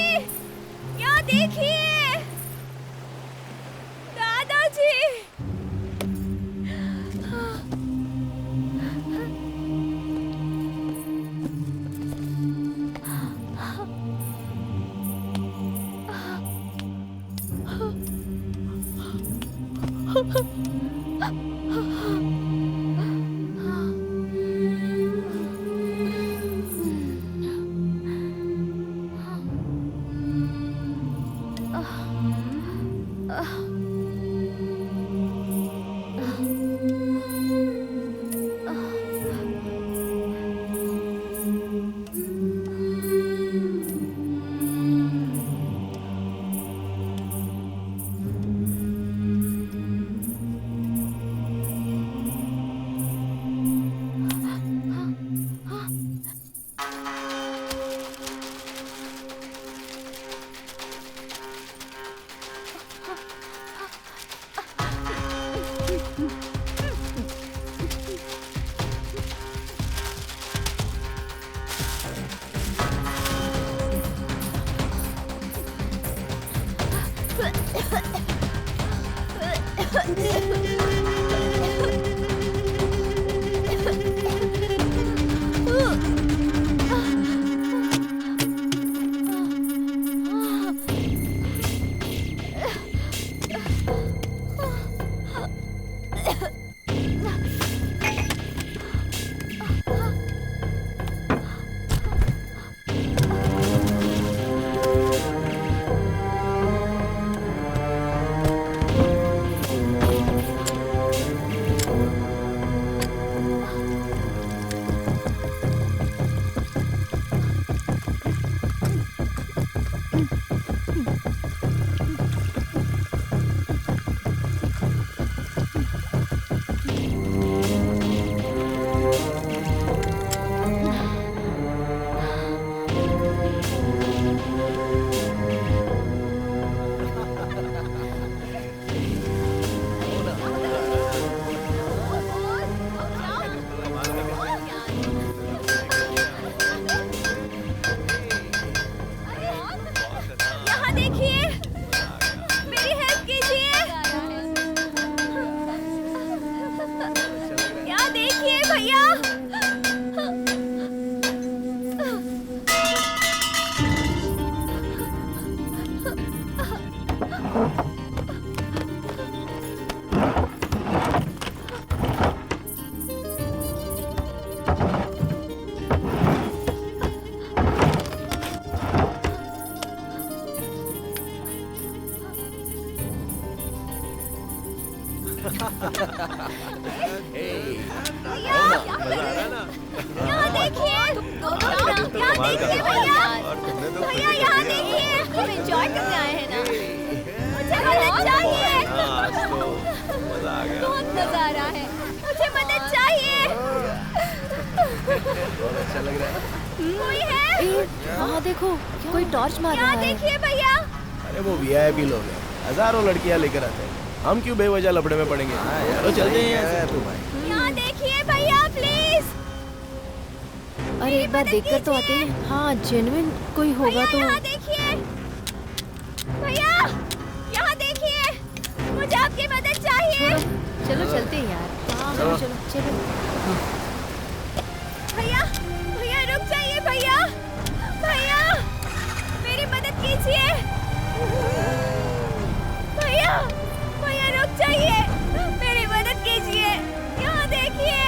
Speaker 1: यहाँ देखिए। दादाजी, भैया। यहाँ देखिए, यहाँ देखिए भैया, भैया यहाँ देखिए,
Speaker 2: तुम एंजॉय करने आए हैं ना?
Speaker 1: मुझे मदद चाहिए,
Speaker 2: बहुत मजा आ रहा है।
Speaker 1: मुझे मदद चाहिए।
Speaker 3: बहुत अच्छा लग रहा है।
Speaker 1: कोई है?
Speaker 2: वहाँ देखो, कोई टॉर्च मार रहा
Speaker 1: यहाँ
Speaker 2: है।
Speaker 1: देखिए भैया।
Speaker 3: अरे वो वीआईपी लोग हैं, हजारों लड़कियां लेकर आते हैं। हम क्यों बेवजह लफड़े में पड़ेंगे? चलो चलते हैं यहाँ से।
Speaker 1: यहाँ देखिए भैया प्लीज।
Speaker 2: अरे एक बार देखकर तो आते हैं। हाँ, जेन्युइन कोई होगा तो।
Speaker 1: यहाँ देखिए भैया, यहाँ देखिए, मुझे आपकी मदद चाहिए।
Speaker 2: चलो चलते हैं यार। हाँ, चलो चलो चलो।
Speaker 1: भैया, भैया रुक जाइए भैया, भैया मेरी मदद कीजिए। भैया, भैया रुक जाइए, मेरी मदद कीजिए। यहाँ देखिए।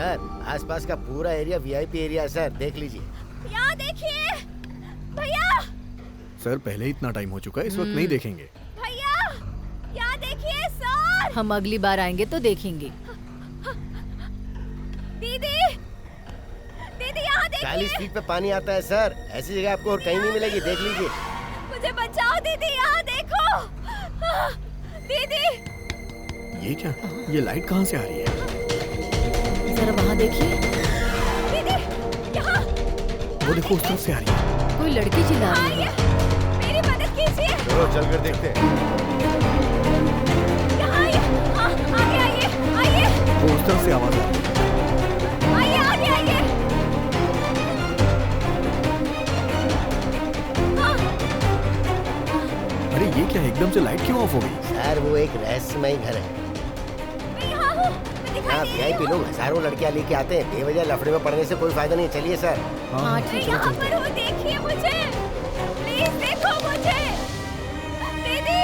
Speaker 9: सर आसपास का पूरा एरिया वीआईपी एरिया है सर, देख लीजिए।
Speaker 1: यहाँ देखिए भैया,
Speaker 3: सर पहले इतना टाइम हो चुका है, इस वक्त नहीं देखेंगे।
Speaker 1: भैया यहाँ देखिए सर।
Speaker 2: हम अगली बार आएंगे तो देखेंगे।
Speaker 1: दीदी, दीदी यहाँ देखिए।
Speaker 9: 40 फीट पे पानी आता है सर, ऐसी जगह आपको और कहीं नहीं मिलेगी, देख लीजिए।
Speaker 1: मुझे बचाओ दीदी, यहाँ देखो। दीदी
Speaker 3: ये क्या, ये लाइट कहाँ से आ रही है?
Speaker 2: जरा वहाँ देखिए।
Speaker 1: दीदी यहाँ,
Speaker 3: वो देखो उस तरफ से आ रही है।
Speaker 2: कोई लड़की चिल्ला रही है।
Speaker 1: मेरी मदद कीजिए।
Speaker 4: चलो चल कर देखते हैं।
Speaker 1: यहाँ आइए, आगे आइए, आइए,
Speaker 3: वो उस तरफ से आवाज आ रही है।
Speaker 1: आइए, आगे आइए।
Speaker 3: अरे ये क्या, एकदम से लाइट क्यों ऑफ हो गई?
Speaker 9: सर वो एक रहस्यमय घर है,
Speaker 1: मैं यहाँ हूँ, मैं दिखाई
Speaker 9: यहाँ
Speaker 1: दे रही
Speaker 9: वीआईपी
Speaker 1: हूँ।
Speaker 9: लोग हजारों लड़कियां लेके आते हैं, बेवजह लफड़े में पड़ने से कोई फायदा नहीं। चलिए सर।
Speaker 2: हाँ
Speaker 1: मैं
Speaker 2: ठीक है।
Speaker 1: यहाँ पर हूँ, देखिए मुझे, प्लीज देखो मुझे। दीदी,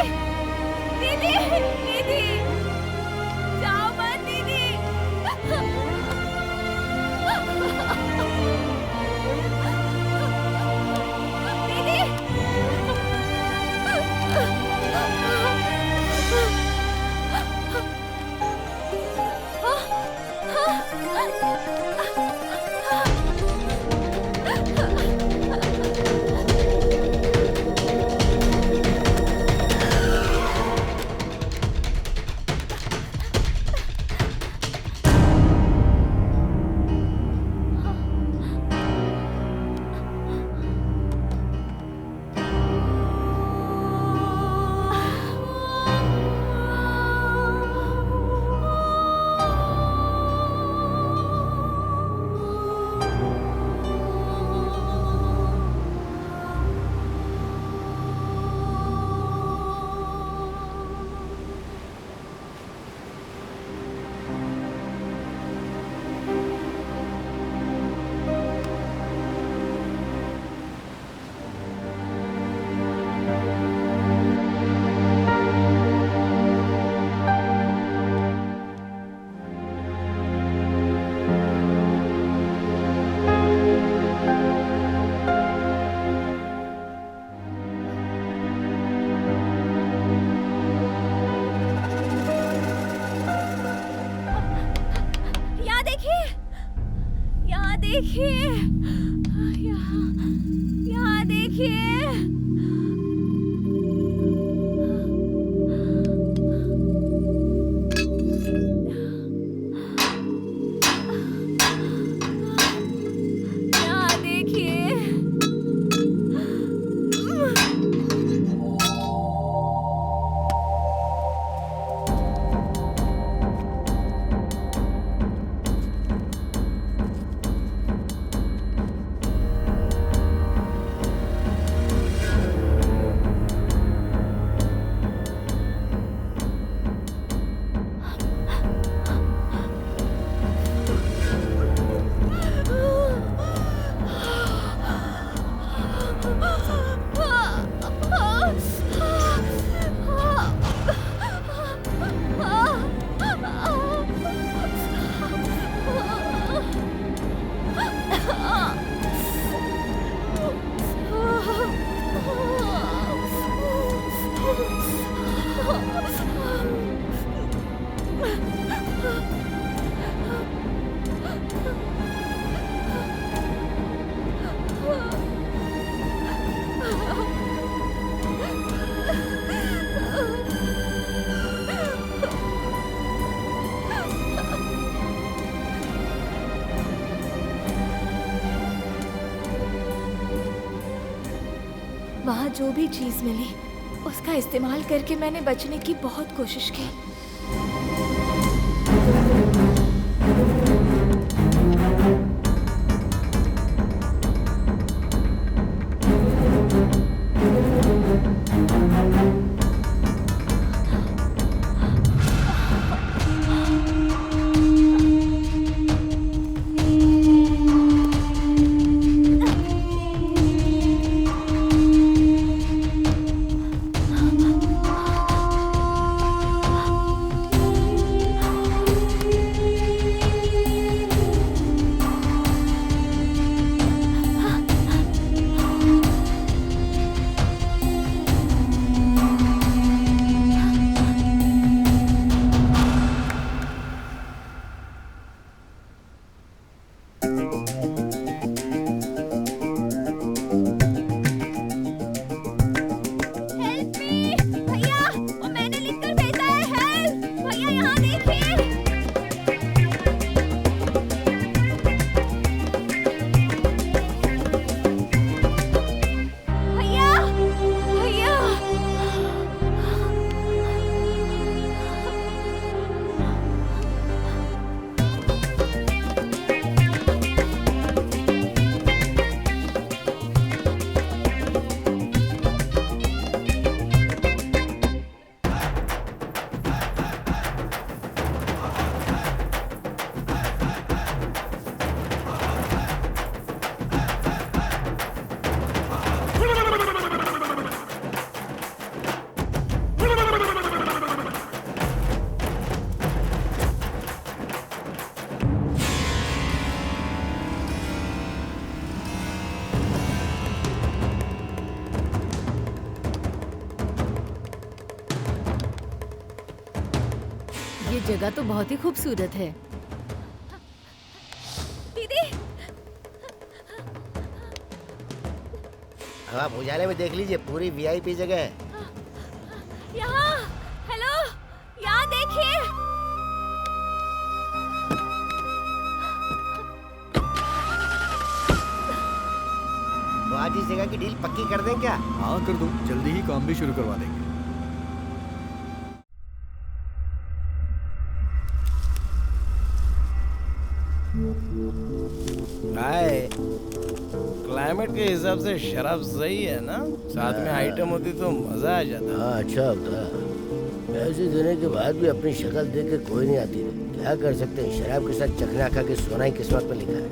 Speaker 1: दीदी, दीदी, जाओ मत दीदी। देखिए, यहाँ देखिए। यहाँ देखिए। वहाँ जो भी चीज मिली उसका इस्तेमाल करके मैंने बचने की बहुत कोशिश की।
Speaker 2: जगह तो बहुत ही खूबसूरत है।
Speaker 1: दीदी,
Speaker 9: अब आप उजाले में देख लीजिए, पूरी वीआईपी जगह है।
Speaker 1: यहाँ, हेलो, यहाँ देखिए।
Speaker 9: तो आज इस जगह की डील पक्की कर दें क्या?
Speaker 10: हाँ कर दो, जल्दी ही काम भी शुरू करवा देंगे।
Speaker 3: भाई क्लाइमेट के हिसाब से शराब सही है ना? साथ में आइटम होती तो मजा आ जाता।
Speaker 9: हाँ अच्छा होता। पैसे देने के बाद भी अपनी शक्ल देख के कोई नहीं आती है। क्या कर सकते हैं, शराब के साथ चखना खा के सोना ही किस्मत में लिखा है।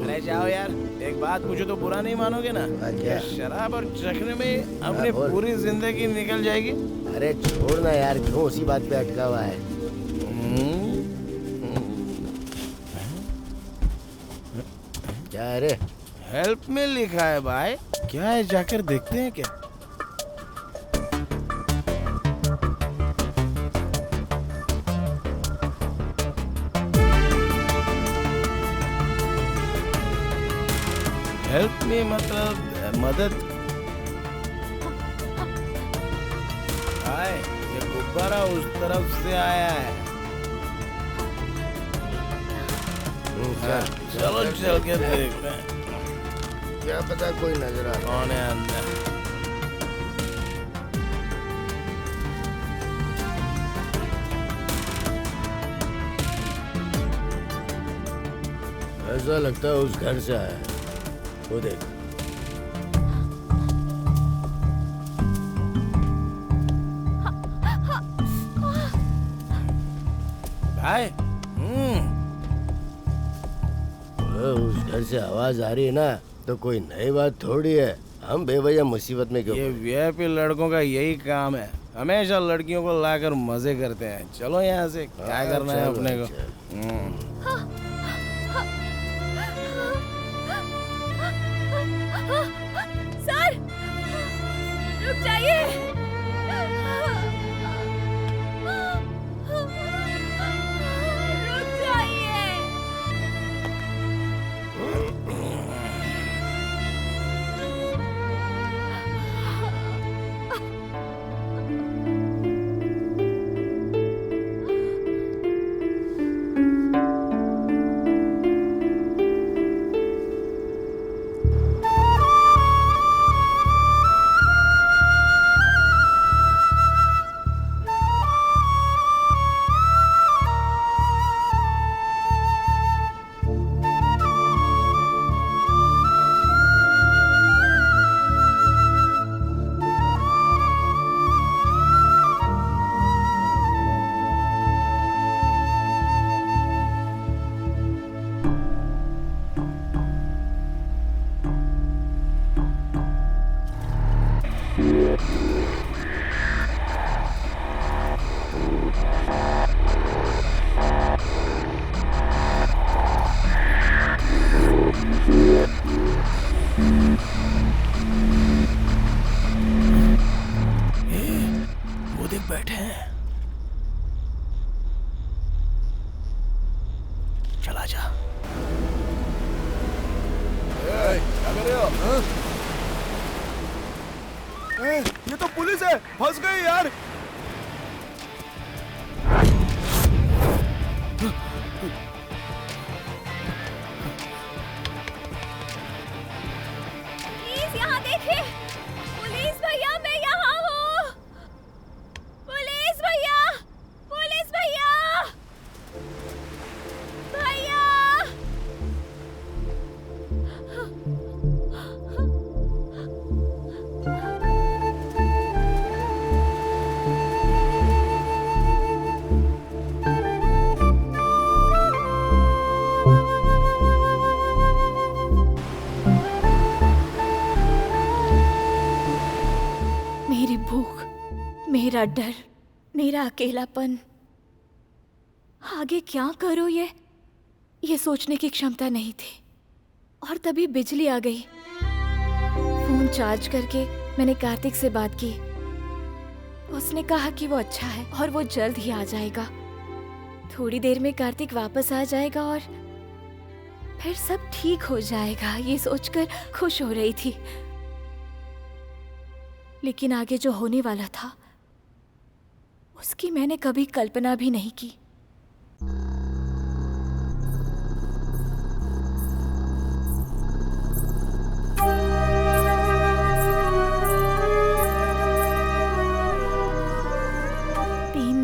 Speaker 3: अरे जाओ यार, एक बात पूछो तो बुरा नहीं मानोगे ना?
Speaker 9: क्या?
Speaker 3: शराब और चखने में अपनी पूरी जिंदगी निकल जाएगी।
Speaker 9: अरे छोड़ ना यार, क्यों उसी बात पे अटका हुआ है? क्या है रे?
Speaker 3: हेल्प में लिखा है भाई, क्या है जाकर देखते हैं क्या? हेल्प में मतलब मदद। आए, ये गुब्बारा उस तरफ से आया है। चलो चल के देखते हैं।
Speaker 9: क्या पता कोई नजर आ।
Speaker 3: कौन है अंदर?
Speaker 9: ऐसा लगता है उस घर से आया है। वो देख।
Speaker 3: भाई
Speaker 9: उस घर से आवाज आ रही है ना, तो कोई नई बात थोड़ी है। हम बेवजह मुसीबत में क्यों?
Speaker 3: ये वीआईपी लड़कों का यही काम है, हमेशा लड़कियों को लाकर मजे करते हैं। चलो यहाँ से, क्या करना है अपने को?
Speaker 1: सर, रुक जाइए। रुक जाइए।
Speaker 3: वो देख बैठे हैं। चला जा। क्या कर रहे हो?
Speaker 10: ये तो पुलिस है, फंस गए यार।
Speaker 1: प्लीज यहाँ देखिए। पुलिस भैया, मैं यहाँ हूँ। पुलिस भैया, पुलिस भैया, भैया। मेरी भूख, मेरा डर, मेरा अकेलापन, आगे क्या करूं ये सोचने की क्षमता नहीं थी। और तभी बिजली आ गई। फोन चार्ज करके मैंने कार्तिक से बात की। उसने कहा कि वो अच्छा है और वो जल्द ही आ जाएगा। थोड़ी देर में कार्तिक वापस आ जाएगा और फिर सब ठीक हो जाएगा, ये सोचकर खुश हो रही थी। लेकिन आगे जो होने वाला था उसकी मैंने कभी कल्पना भी नहीं की।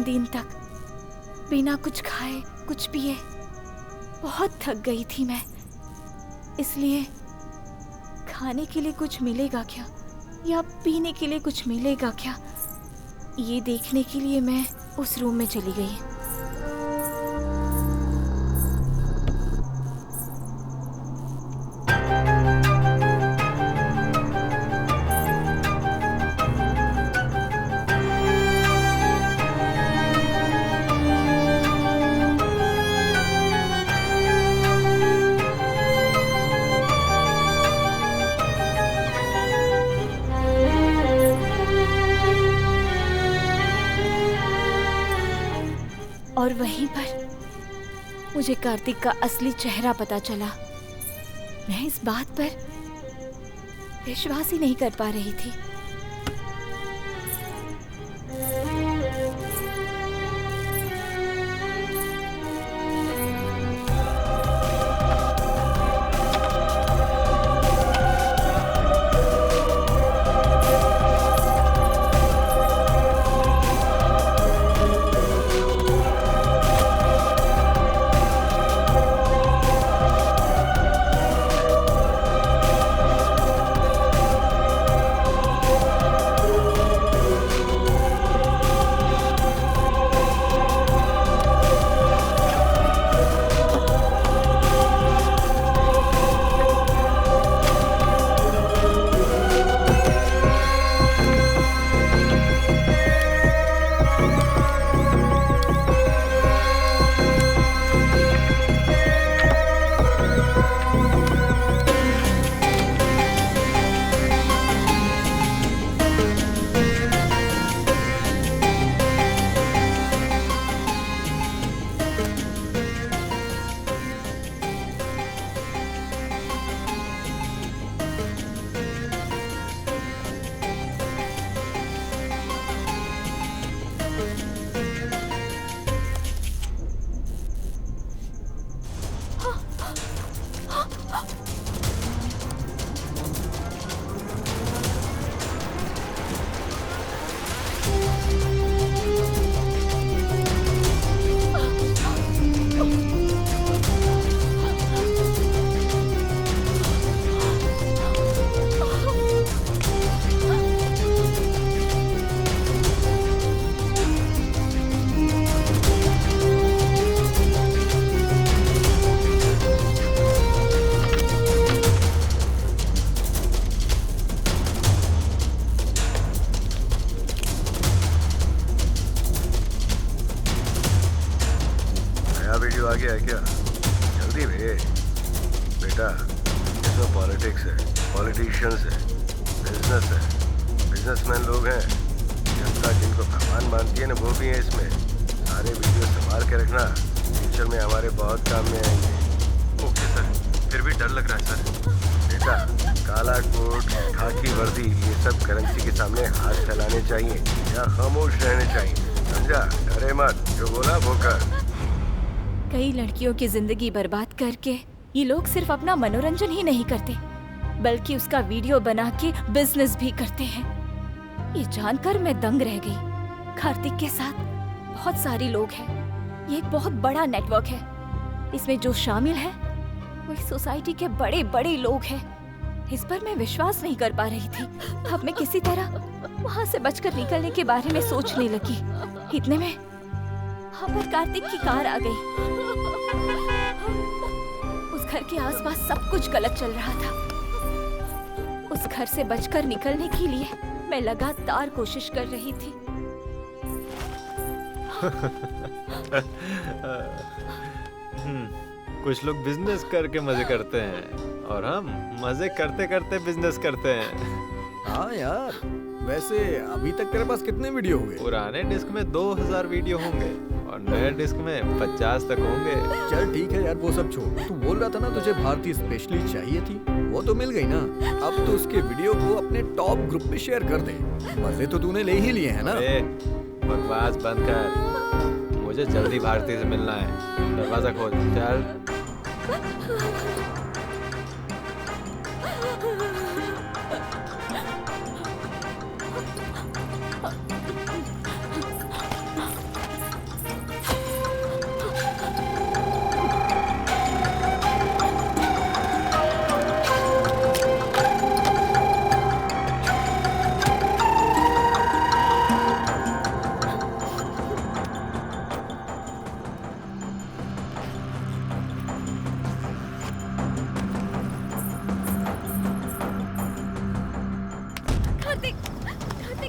Speaker 1: दिन तक बिना कुछ खाए कुछ पिए बहुत थक गई थी मैं। इसलिए खाने के लिए कुछ मिलेगा क्या या पीने के लिए कुछ मिलेगा क्या, ये देखने के लिए मैं उस रूम में चली गई। और वहीं पर मुझे कार्तिक का असली चेहरा पता चला। मैं इस बात पर विश्वास ही नहीं कर पा रही थी।
Speaker 4: वीडियो आ गया है क्या? जल्दी भेज बेटा। इसमें पॉलिटिक्स है, पॉलिटिशियंस है, बिजनेस है, बिजनेसमैन लोग हैं, जनता जिनको भगवान मानती है ना वो भी है इसमें। सारे वीडियो संभाल के रखना, फ्यूचर में हमारे बहुत काम में आएंगे।
Speaker 7: ओके सर, फिर भी डर लग रहा है सर।
Speaker 4: बेटा काला कोट, खाकी वर्दी, ये सब करेंसी के सामने हाथ फैलाने चाहिए या खामोश रहने चाहिए, समझा? डरे मत, जो बोला वो कर।
Speaker 1: कई लड़कियों की जिंदगी बर्बाद करके ये लोग सिर्फ अपना मनोरंजन ही नहीं करते बल्कि उसका वीडियो बना के बिजनेस भी करते हैं। ये जानकर मैं दंग रह गई। कार्तिक के साथ बहुत सारे लोग हैं। ये एक बहुत बड़ा नेटवर्क है। इसमें जो शामिल है वो इस सोसाइटी के बड़े बड़े लोग हैं। इस पर मैं विश्वास नहीं कर पा रही थी। अब मैं किसी तरह वहाँ से बचकर निकलने के बारे में सोचने लगी। इतने में वहाँ पर कार्तिक की कार आ गई। उस घर के आसपास सब कुछ गलत चल रहा था। उस घर से बचकर निकलने के लिए मैं लगातार कोशिश कर रही थी।
Speaker 7: कुछ लोग बिजनेस करके मजे करते हैं और हम मजे करते करते बिजनेस करते हैं।
Speaker 10: हाँ यार, वैसे अभी तक तेरे पास कितने वीडियो हुए?
Speaker 7: पुराने डिस्क में 2000 वीडियो होंगे और नए डिस्क में 50 तक होंगे।
Speaker 10: चल ठीक है यार, वो सब छोड़। तू बोल रहा था ना तुझे भारती स्पेशली चाहिए थी, वो तो मिल गई ना। अब तो उसके वीडियो को अपने टॉप ग्रुप पे शेयर कर दे। मजे तो तूने ले ही लिए हैं ना।
Speaker 7: बकवास बंद कर, मुझे जल्दी भारती से मिलना है। दरवाजा खोल, चल।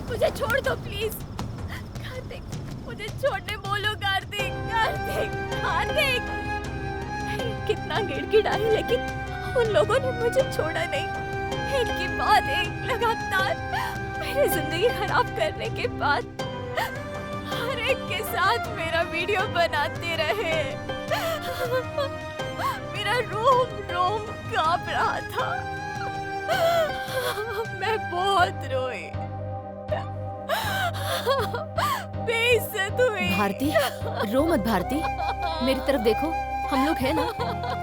Speaker 1: मुझे छोड़ दो प्लीज। कार्तिक, मुझे छोड़ने बोलो। कार्तिक, कार्तिक, कार्तिक। कितना गिड़गिड़ाई लेकिन उन लोगों ने मुझे छोड़ा नहीं। एक के बाद एक लगातार मेरी जिंदगी खराब करने के बाद हर एक के साथ मेरा वीडियो बनाते रहे। मेरा रोम रोम कांप रहा था। मैं बहुत रोई, बेइज्जत हुई।
Speaker 2: भारती, रो मत भारती, मेरी तरफ देखो, हम लोग हैं ना।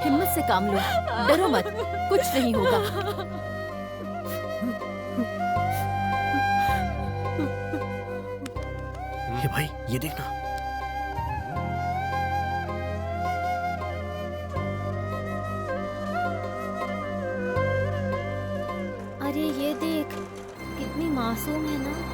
Speaker 2: हिम्मत से काम लो, डरो मत, कुछ नहीं होगा।
Speaker 10: ये भाई, ये देखना।
Speaker 1: अरे ये देख, कितनी मासूम है ना।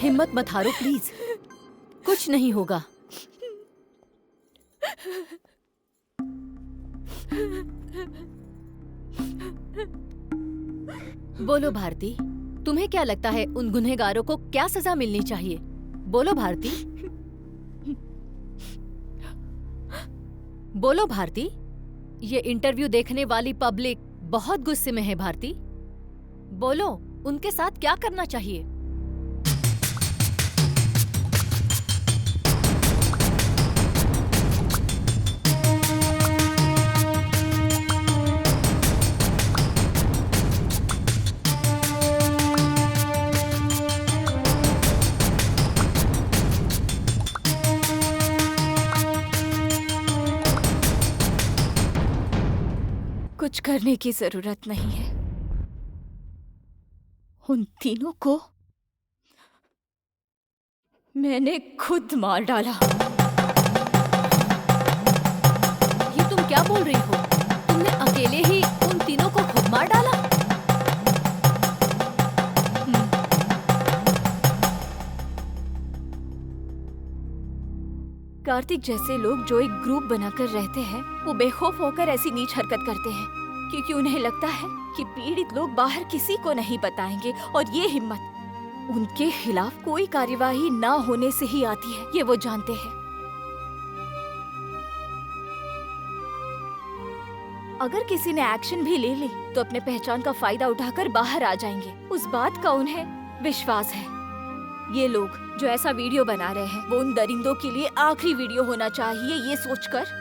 Speaker 2: हिम्मत मत हारो प्लीज, कुछ नहीं होगा। बोलो भारती, तुम्हें क्या लगता है उन गुनहगारों को क्या सजा मिलनी चाहिए? बोलो भारती, बोलो भारती। ये इंटरव्यू देखने वाली पब्लिक बहुत गुस्से में है भारती। बोलो, उनके साथ क्या करना चाहिए?
Speaker 1: कुछ करने की जरूरत नहीं है। उन तीनों को मैंने खुद मार डाला।
Speaker 2: ये तुम क्या बोल रही हो? तुमने अकेले ही उन तीनों को खुद मार डाला?
Speaker 1: कार्तिक जैसे लोग जो एक ग्रुप बनाकर रहते हैं, वो बेखौफ होकर ऐसी नीच हरकत करते हैं क्योंकि उन्हें लगता है कि पीड़ित लोग बाहर किसी को नहीं बताएंगे, और ये हिम्मत उनके खिलाफ कोई कार्यवाही ना होने से ही आती है। ये वो जानते हैं। अगर किसी ने एक्शन भी ले ली तो अपने पहचान का फायदा उठाकर बाहर आ जाएंगे। उस बात का उन्हें विश्वास है। ये लोग जो ऐसा वीडियो बना रहे हैं, वो उन दरिंदों के लिए आखिरी वीडियो होना चाहिए, ये सोचकर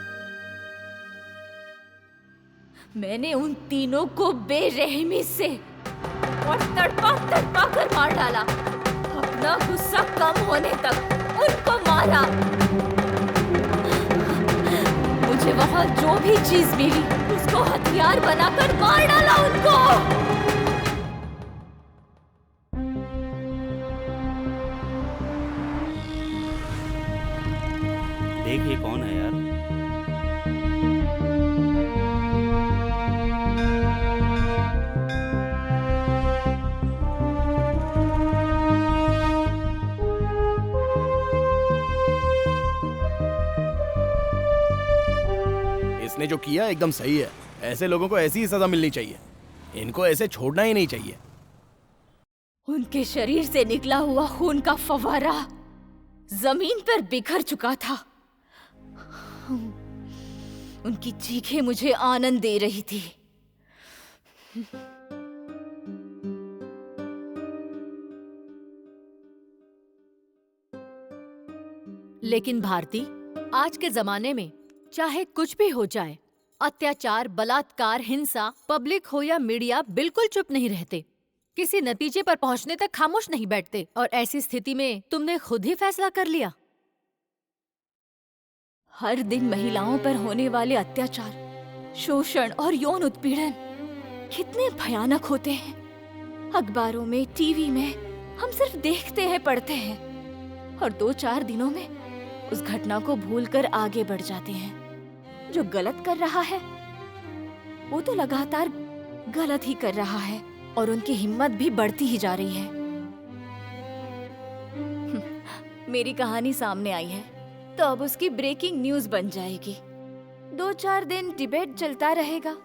Speaker 1: मैंने उन तीनों को बेरहमी से और तड़पा तड़पा कर मार डाला। अपना गुस्सा कम होने तक उनको मारा। मुझे वहाँ जो भी चीज मिली उसको हथियार बनाकर मार डाला उनको।
Speaker 11: देख ये कौन है यार?
Speaker 3: इसने जो किया एकदम सही है। ऐसे लोगों को ऐसी ही सजा मिलनी चाहिए। इनको ऐसे छोड़ना ही नहीं चाहिए।
Speaker 1: उनके शरीर से निकला हुआ खून का फव्वारा जमीन पर बिखर चुका था। उनकी चीखें मुझे आनंद दे रही थी।
Speaker 2: लेकिन भारती, आज के जमाने में चाहे कुछ भी हो जाए, अत्याचार, बलात्कार, हिंसा, पब्लिक हो या मीडिया, बिल्कुल चुप नहीं रहते। किसी नतीजे पर पहुंचने तक खामोश नहीं बैठते। और ऐसी स्थिति में तुमने खुद ही फैसला कर लिया।
Speaker 1: हर दिन महिलाओं पर होने वाले अत्याचार, शोषण और यौन उत्पीड़न कितने भयानक होते हैं। अखबारों में, टीवी में हम सिर्फ देखते हैं, पढ़ते हैं और 2-4 दिनों में उस घटना को भूलकर आगे बढ़ जाते हैं। जो गलत कर रहा है वो तो लगातार गलत ही कर रहा है और उनकी हिम्मत भी बढ़ती ही जा रही है। मेरी कहानी सामने आई है तो अब उसकी ब्रेकिंग न्यूज बन जाएगी। 2-4 दिन डिबेट चलता रहेगा,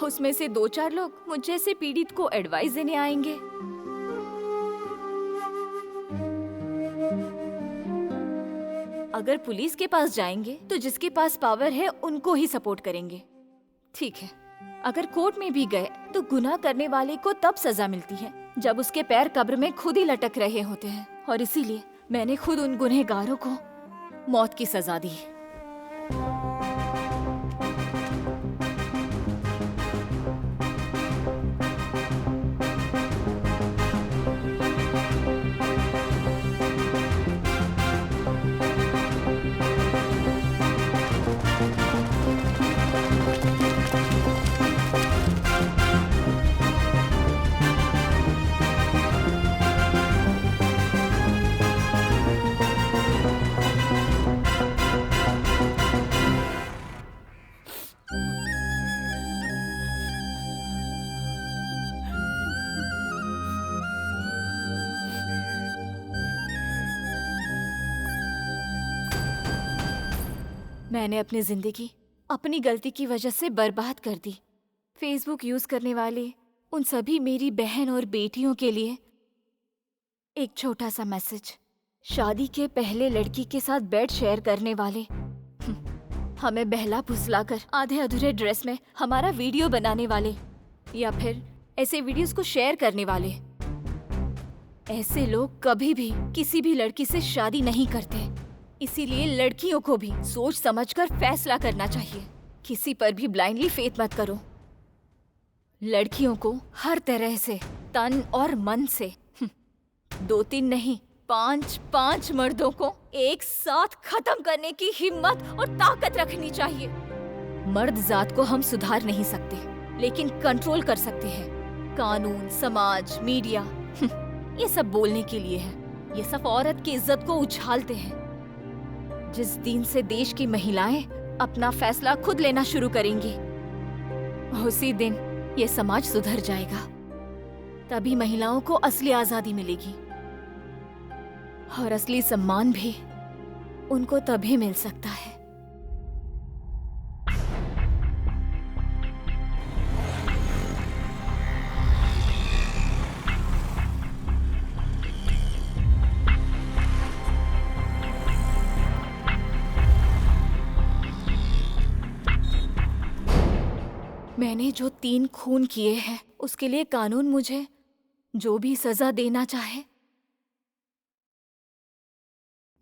Speaker 1: उसमें से 2-4 लोग मुझ जैसे पीड़ित को एडवाइस देने आएंगे। अगर पुलिस के पास जाएंगे तो जिसके पास पावर है उनको ही सपोर्ट करेंगे। ठीक है, अगर कोर्ट में भी गए तो गुनाह करने वाले को तब सजा मिलती है जब उसके पैर कब्र में खुद ही लटक रहे होते हैं। और इसीलिए मैंने खुद उन गुनहगारों को मौत की सजा दी। मैंने अपनी जिंदगी अपनी गलती की वजह से बर्बाद कर दी। फेसबुक यूज करने वाले उन सभी मेरी बहन और बेटियों के लिए एक छोटा सा मैसेज। शादी के पहले लड़की के साथ बेड शेयर करने वाले, हमें बहला फुसलाकर आधे अधूरे ड्रेस में हमारा वीडियो बनाने वाले या फिर ऐसे वीडियोस को शेयर करने वाले, ऐसे लोग कभी भी किसी भी लड़की से शादी नहीं करते। इसीलिए लड़कियों को भी सोच समझकर फैसला करना चाहिए। किसी पर भी ब्लाइंडली फेथ मत करो। लड़कियों को हर तरह से, तन और मन से 2-3 नहीं 5 मर्दों को एक साथ खत्म करने की हिम्मत और ताकत रखनी चाहिए। मर्द जात को हम सुधार नहीं सकते, लेकिन कंट्रोल कर सकते हैं। कानून, समाज, मीडिया ये सब बोलने के लिए है। ये सब औरत की इज्जत को उछालते हैं। जिस दिन से देश की महिलाएं अपना फैसला खुद लेना शुरू करेंगी, उसी दिन ये समाज सुधर जाएगा। तभी महिलाओं को असली आजादी मिलेगी और असली सम्मान भी उनको तभी मिल सकता है। मैंने जो 3 खून किए हैं उसके लिए कानून मुझे जो भी सजा देना चाहे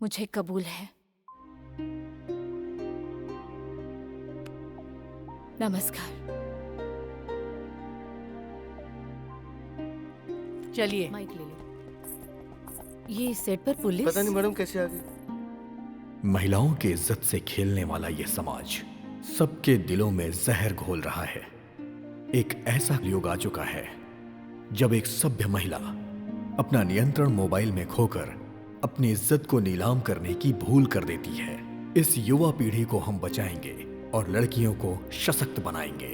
Speaker 1: मुझे कबूल है। नमस्कार।
Speaker 2: चलिए माइक ले लो। ये सेट पर पुलिस
Speaker 4: पता नहीं मैडम कैसे आ गई।
Speaker 5: महिलाओं की इज्जत से खेलने वाला ये समाज सबके दिलों में जहर घोल रहा है। एक ऐसा युग आ चुका है जब एक सभ्य महिला अपना नियंत्रण मोबाइल में खोकर अपनी इज्जत को नीलाम करने की भूल कर देती है। इस युवा पीढ़ी को हम बचाएंगे और लड़कियों को सशक्त बनाएंगे।